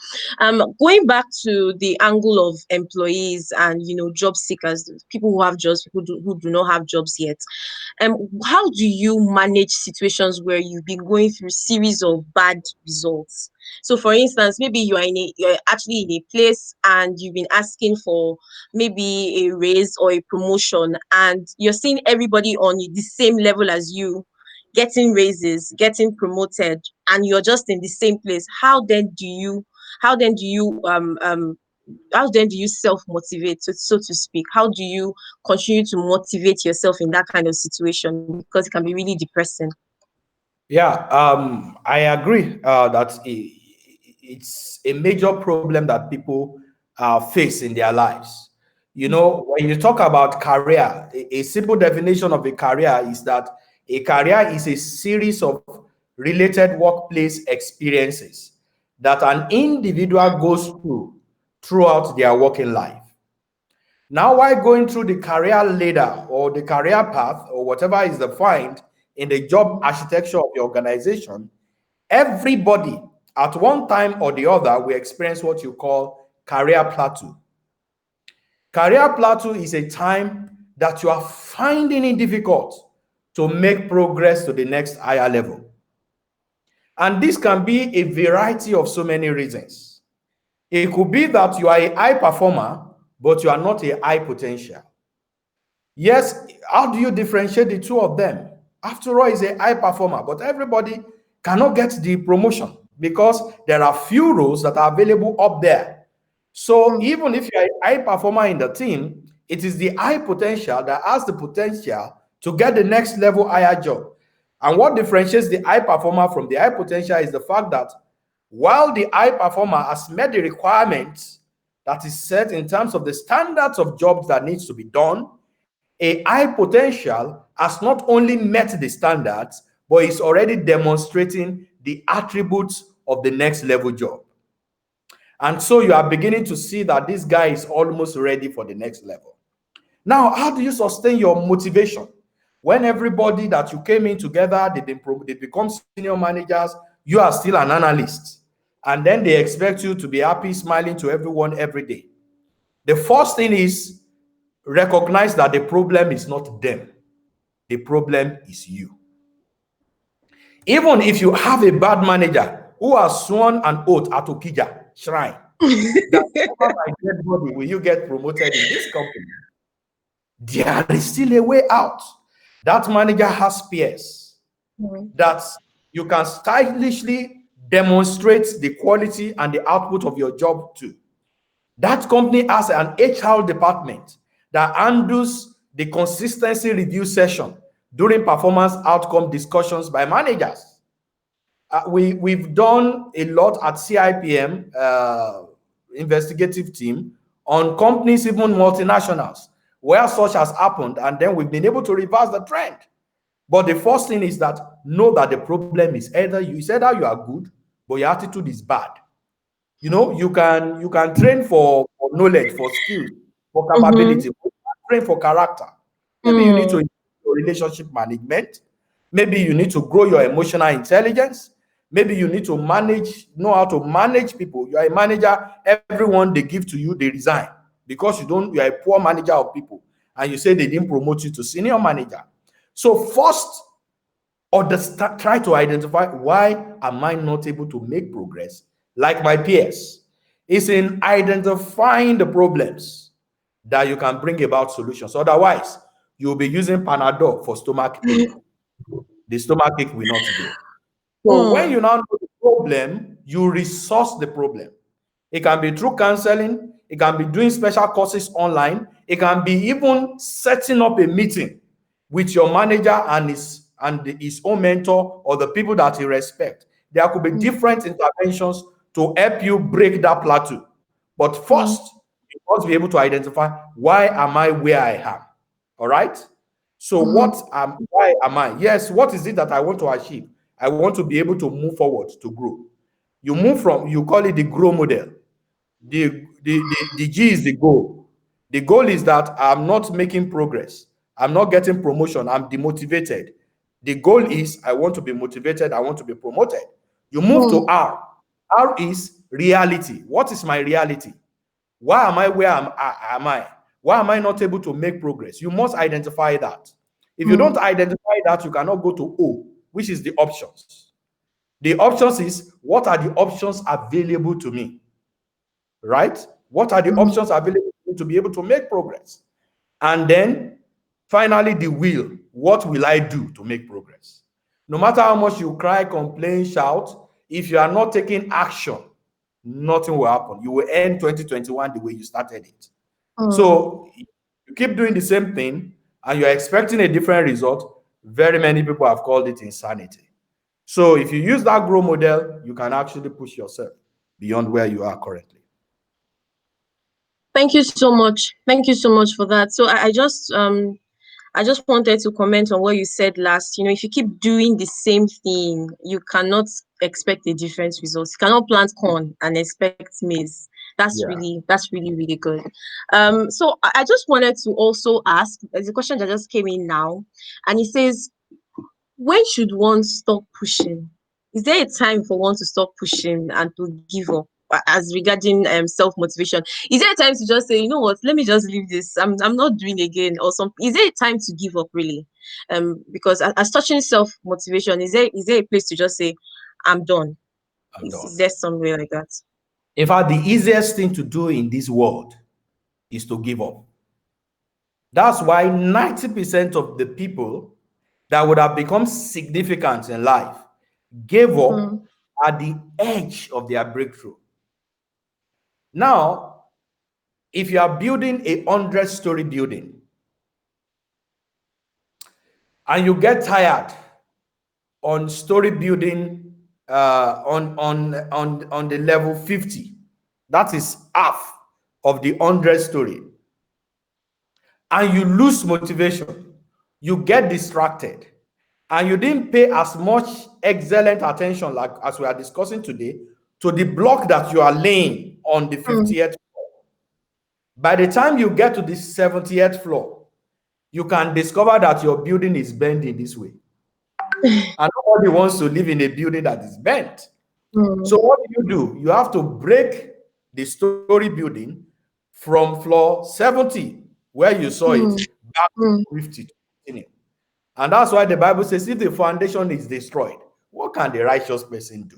Going back to the angle of employees and job seekers, people who have jobs, who do not have jobs yet. How do you manage situations where you've been going through series of bad results? So, for instance, maybe you're actually in a place and you've been asking for maybe a raise or a promotion, and you're seeing everybody on the same level as you getting raises, getting promoted, and you're just in the same place. How then do you how then do you self motivate, so to speak? How do you continue to motivate yourself in that kind of situation, because it can be really depressing? Yeah, I agree that it's a major problem that people face in their lives. You know, when you talk about career, a simple definition of a career is that a career is a series of related workplace experiences that an individual goes through throughout their working life. Now, while going through the career ladder or the career path or whatever is defined in the job architecture of the organization, everybody at one time or the other will experience what you call career plateau. Career plateau is a time that you are finding it difficult to make progress to the next higher level. And this can be a variety of so many reasons. It could be that you are a high performer, but you are not a high potential. Yes, how do you differentiate the two of them? After all, he's a high performer, but everybody cannot get the promotion because there are few roles that are available up there. So Mm, even if you're a high performer in the team, it is the high potential that has the potential to get the next level higher job. And what differentiates the high performer from the high potential is the fact that while the high performer has met the requirements that is set in terms of the standards of jobs that needs to be done, a high potential has not only met the standards, but is already demonstrating the attributes of the next level job. And so you are beginning to see that this guy is almost ready for the next level. Now, how do you sustain your motivation? When everybody that you came in together, they become senior managers, you are still an analyst. And then they expect you to be happy, smiling to everyone every day. The first thing is recognize that the problem is not them. The problem is you. Even if you have a bad manager who has sworn an oath at Okija Shrine that over my dead body will you get promoted in this company, there is still a way out. That manager has peers that you can stylishly demonstrate the quality and the output of your job to. That company has an HR department that handles the consistency review session during performance outcome discussions by managers. We've done a lot at CIPM, investigative team, on companies, even multinationals, where such has happened, and then we've been able to reverse the trend. But the first thing is that know that the problem is either you are good, but your attitude is bad. You know, you can train for knowledge, for skills, for Mm-hmm. capability, but you can't train for character. Maybe you need to Mm. improve your relationship management. Maybe you need to grow your emotional intelligence. Maybe you need to know how to manage people. You are a manager, everyone they give to you, they resign because you are a poor manager of people, and you say they didn't promote you to senior manager. So first, try to identify why am I not able to make progress like my peers. It's in identifying the problems that you can bring about solutions. Otherwise, you'll be using Panadol for stomach pain. The stomach ache will not go. So when Mm. you now know the problem, you resource the problem. It can be through counseling, it can be doing special courses online, it can be even setting up a meeting with your manager and his own mentor or the people that he respect. There could be different interventions to help you break that plateau. But first, Mm. you must be able to identify why am I where I am. All right? So Mm. why am I? Yes, what is it that I want to achieve? I want to be able to move forward to grow. You call it the grow model. The G is the goal. The goal is that I'm not making progress. I'm not getting promotion. I'm demotivated. The goal is I want to be motivated. I want to be promoted. You move to Mm. R. R is reality. What is my reality? Why am I where am I? Why am I not able to make progress? You must identify that. If you don't Mm. identify that, you cannot go to O, which is the options. The options is what are the options available to me? Right? What are the Mm. options available to me to be able to make progress? And then finally, the will. What will I do to make progress? No matter how much you cry, complain, shout, if you are not taking action, nothing will happen. You will end 2021 the way you started it. Mm. So you keep doing the same thing and you're expecting a different result. Very many people have called it insanity. So if you use that grow model, you can actually push yourself beyond where you are currently. Thank you so much. Thank you so much for that. So I just wanted to comment on what you said last. You know, if you keep doing the same thing, you cannot expect a different result. You cannot plant corn and expect maize. Yeah. That's really, really good. So I just wanted to also ask, there's a question that just came in now, and it says, when should one stop pushing? Is there a time for one to stop pushing and to give up? As regarding self-motivation, is there a time to just say, you know what, let me just leave this, I'm not doing again, or something? Is there a time to give up, really? Because as touching self-motivation, is there a place to just say, I'm done? I'm Is done. there somewhere like that? In fact, the easiest thing to do in this world is to give up. That's why 90% of the people that would have become significant in life gave up Mm. at the edge of their breakthrough. Now, if you are building a 100-story building and you get tired on story building on the level 50, that is half. of the 100 story and you lose motivation, you get distracted, and you didn't pay as much excellent attention, like as we are discussing today, to the block that you are laying on the Mm. 50th floor. By the time you get to the 70th floor, you can discover that your building is bending this way. And nobody wants to live in a building that is bent. Mm. So what do? You have to break the story building from floor 70, where you saw it, Mm. back Mm. to 50 to continue. And that's why the Bible says, if the foundation is destroyed, what can the righteous person do?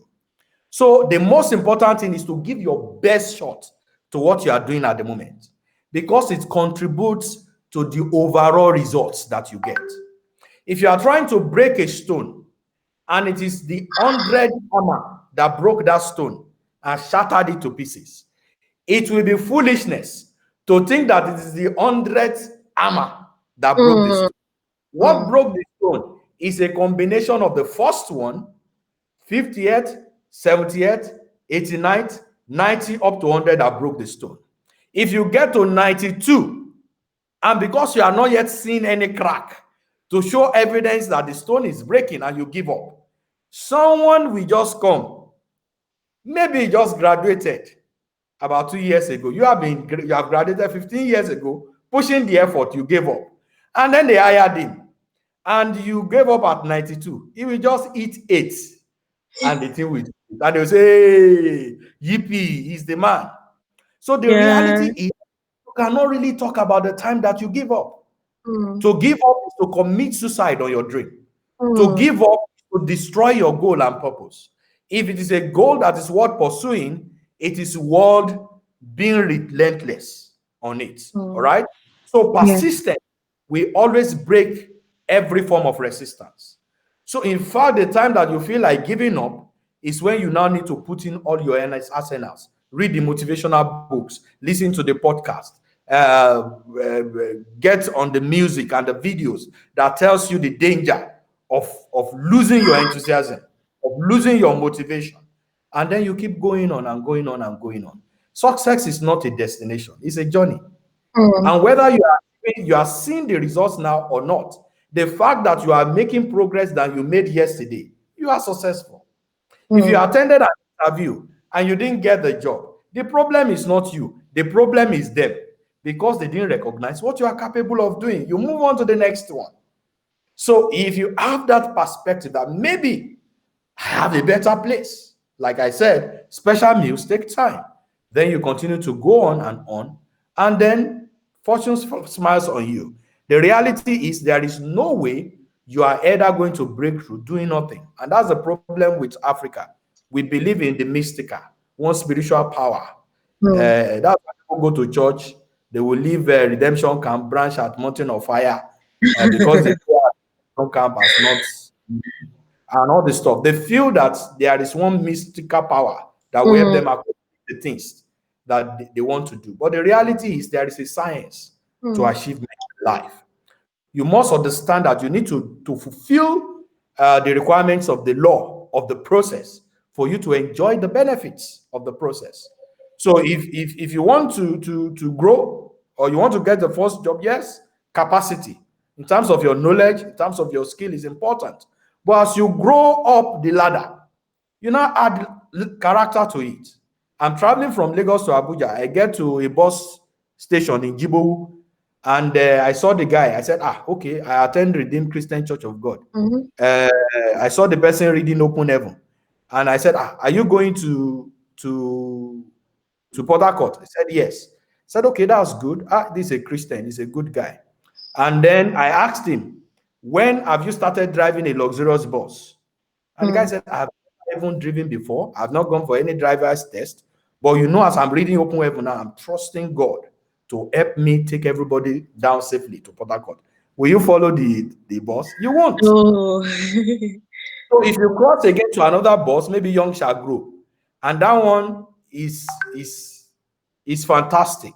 So the most important thing is to give your best shot to what you are doing at the moment, because it contributes to the overall results that you get. If you are trying to break a stone and it is the 100 hammer that broke that stone and shattered it to pieces, it will be foolishness to think that it is the 100th hammer that broke the Mm. stone. What Mm. broke the stone is a combination of the first one, 50th, 70th, 89th, 90, up to 100 that broke the stone. If you get to 92, and because you are not yet seeing any crack to show evidence that the stone is breaking and you give up, someone will just come. Maybe he just graduated about 2 years ago. You have graduated 15 years ago, pushing the effort, you gave up. And then they hired him. And you gave up at 92. He will just eat 8. And the thing will, and they'll say, hey, yippee, he's the man. So the reality Yeah. is, you cannot really talk about the time that you give up. Mm. To give up is to commit suicide on your dream. To Mm. give up is to destroy your goal and purpose. If it is a goal that is worth pursuing, it is worth being relentless on it. All Mm. right? So Yeah. persistence will always break every form of resistance. So, in fact, the time that you feel like giving up is when you now need to put in all your arsenals, read the motivational books, listen to the podcast, get on the music and the videos that tells you the danger of losing your enthusiasm, of losing your motivation. And then you keep going on and going on and going on. Success is not a destination, it's a journey. Mm. And whether you are seeing the results now or not, the fact that you are making progress than you made yesterday, you are successful. If you Mm. attended an interview and you didn't get the job, the problem is not you. The problem is them, because they didn't recognize what you are capable of doing. You move on to the next one. So if you have that perspective that maybe I have a better place, like I said, special meals take time. Then you continue to go on, and then fortune smiles on you. The reality is there is no way you are ever going to break through doing nothing. And that's the problem with Africa. We believe in the mystical, one spiritual power. Mm. That's why people go to church. They will leave redemption camp branch at Mountain of Fire, because the camp has not, and all this stuff. They feel that there is one mystical power that will help Mm. them accomplish the things that they want to do. But the reality is there is a science to Mm. achievement in life. You must understand that you need to fulfill the requirements of the law of the process for you to enjoy the benefits of the process. So if you want to grow, or you want to get the first job, yes, capacity in terms of your knowledge, in terms of your skill is important. But as you grow up the ladder, you now add character to it. I'm traveling from Lagos to Abuja. I get to a bus station in Jibowu, and I saw the guy. I said, okay, I attend Redeemed Christian Church of God. Mhm. Uh, I saw the person reading Open Heaven, and I said, are you going to Port Harcourt? He said, yes. I said, okay, that's good. This is a Christian. He's a good guy. And then I asked him, when have you started driving a luxurious bus? And the guy Mm. said, I've never even driven before. I've not gone for any driver's test. But as I'm reading Open Heaven now, I'm trusting God to help me take everybody down safely to Port Harcourt. Will you follow the bus? You won't. Oh. So if you cross again to another bus, maybe Young Shall Grow, and that one is fantastic.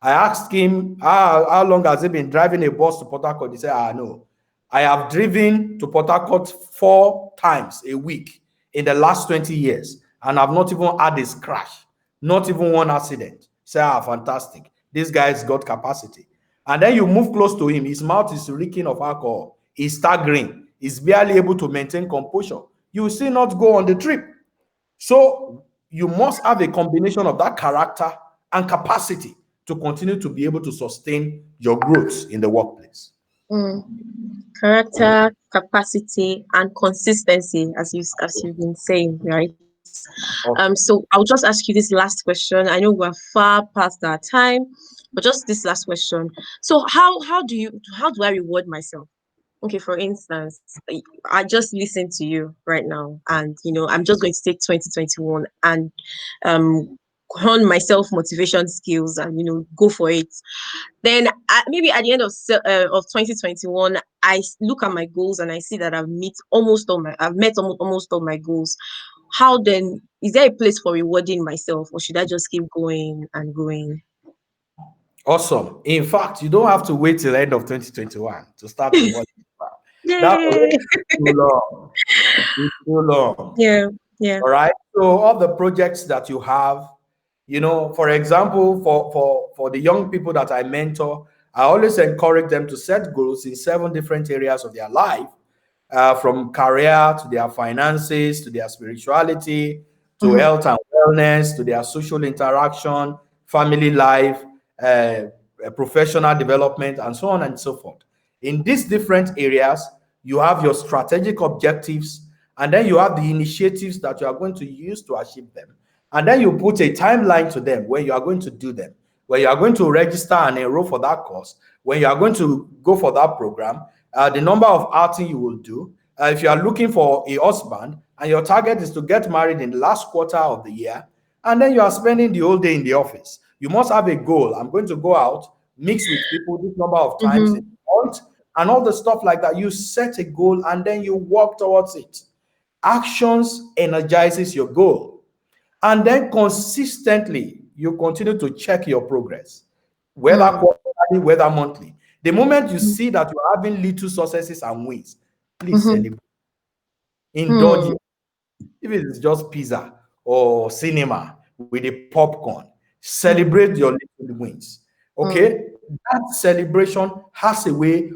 I asked him, how long has he been driving a bus to Port Harcourt? He said, no. I have driven to Port Harcourt 4 times a week in the last 20 years, and I've not even had a crash, not even one accident. Say, ah, fantastic. This guy's got capacity. And then you move close to him, his mouth is reeking of alcohol. He's staggering. He's barely able to maintain composure. You will still not go on the trip. So you must have a combination of that character and capacity to continue to be able to sustain your growth in the workplace. Mm. Character, capacity, and consistency, as you've been saying, right? So I'll just ask you this last question. I know we're far past our time, but just this last question. So how do I reward myself? Okay, for instance, I just listened to you right now, and I'm just going to take 2021 and um hone my self motivation skills and go for it. Then maybe at the end of 2021, look at my goals and I see that I've met almost all my goals. How then is there a place for rewarding myself, or should I just keep going and going? Awesome. In fact, you don't have to wait till the end of 2021 to start rewarding. That's Yay! already too long. It's too long. Yeah, yeah. All right. So all the projects that you have, for example, for the young people that I mentor, I always encourage them to set goals in 7 different areas of their life, from career to their finances to their spirituality to Mm-hmm, health and wellness to their social interaction, family life, uh, professional development, and so on and so forth. In these different areas, you have your strategic objectives, and then you have the initiatives that you are going to use to achieve them. And then you put a timeline to them when you are going to do them, when you are going to register and enroll for that course, when you are going to go for that program, the number of outing you will do. If you are looking for a husband and your target is to get married in the last quarter of the year, and then you are spending the whole day in the office, you must have a goal. I'm going to go out, mix with people this number of times in mm-hmm, a month, and all the stuff like that. You set a goal and then you work towards it. Actions energizes your goal. And then consistently, you continue to check your progress, whether mm-hmm, quarterly, whether monthly. The moment you see that you're having little successes and wins, please mm-hmm, celebrate. Indulge. mm-hmm, If it is just pizza or cinema with a popcorn, celebrate your little wins. mm-hmm, Okay? That celebration has a way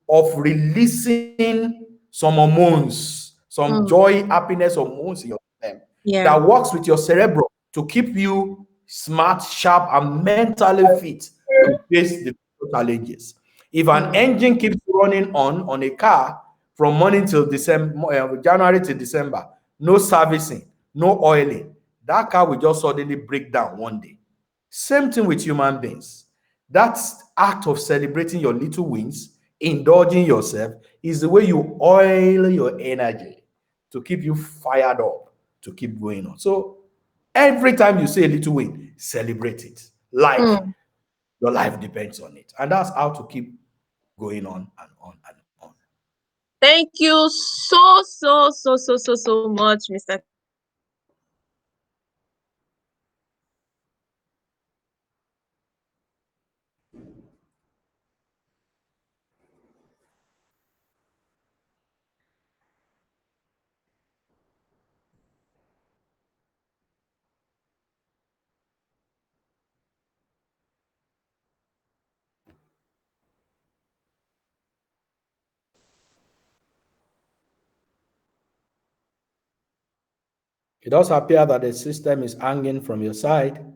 of releasing some hormones, some mm-hmm. joy, happiness hormones in your system Yeah. that works with your cerebrum to keep you smart, sharp, and mentally fit to face the challenges. If an Mm, engine keeps running on a car from morning till December, January to December, no servicing, no oiling, that car will just suddenly break down one day. Same thing with human beings. That act of celebrating your little wins, indulging yourself, is the way you oil your energy to keep you fired up to keep going on. So every time you say a little win, celebrate it. Like mm. your life depends on it. And that's how to keep going on and on and on. Thank you so much, Mr. Fidget. This has been amazing. It does appear that the system is hanging from your side.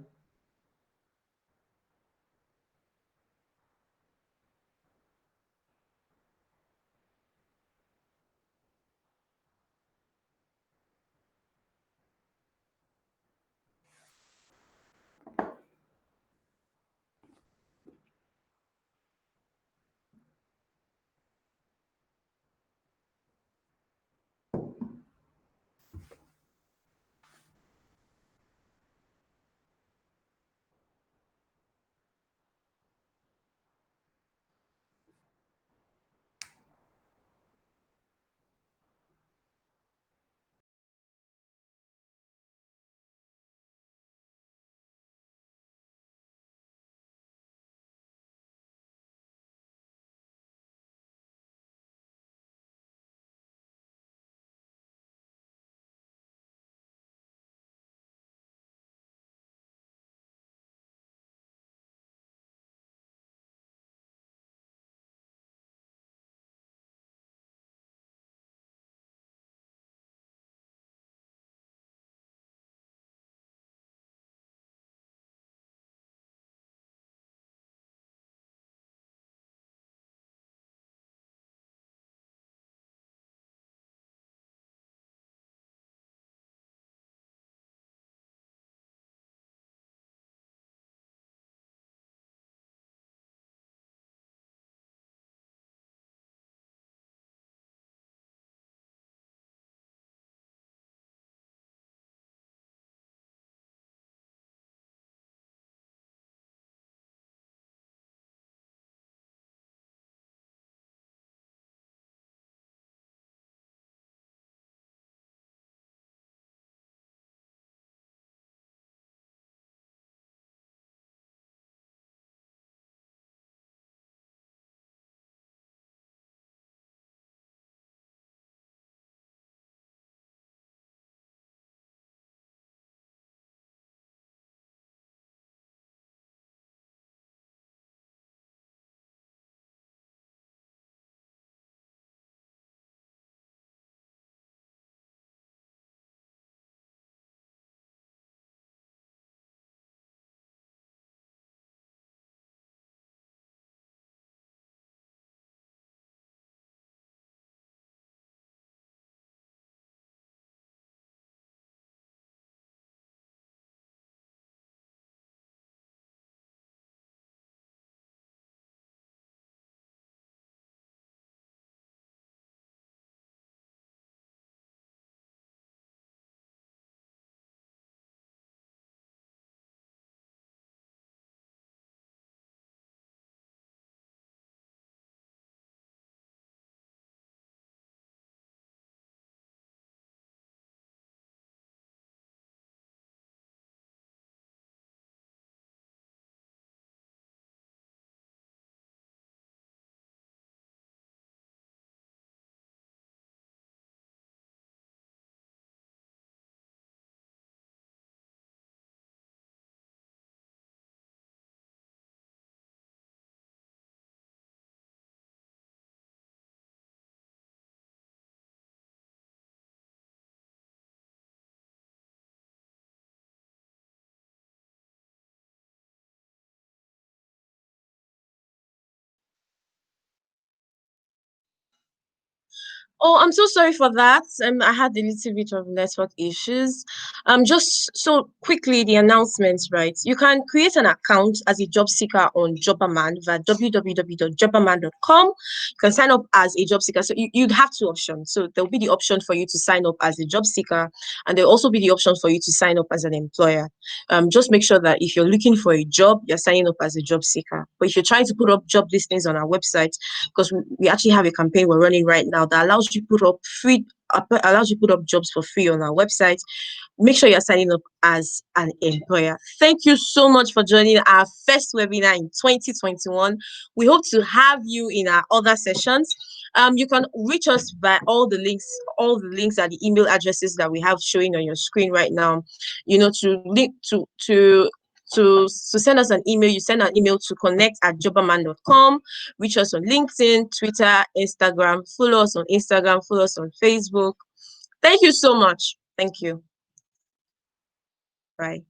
Oh, I'm so sorry for that. I had a little bit of network issues. Just so quickly, the announcements, right? You can create an account as a job seeker on Jobberman via www.jobberman.com. You can sign up as a job seeker. So you'd have two options. So there'll be the option for you to sign up as a job seeker, and there'll also be the option for you to sign up as an employer. Just make sure that if you're looking for a job, you're signing up as a job seeker. But if you're trying to put up job listings on our website, because we actually have a campaign we're running right now that allows you put up jobs for free on our website. Make sure you're signing up as an employer. Thank you so much for joining our first webinar in 2021. We hope to have you in our other sessions. You can reach us by all the links are the email addresses that we have showing on your screen right now. To link to send us an email, you send an email to connect@jobberman.com. Reach us on LinkedIn, Twitter, Instagram. Follow us on Instagram, follow us on Facebook. Thank you so much. Thank you. Bye.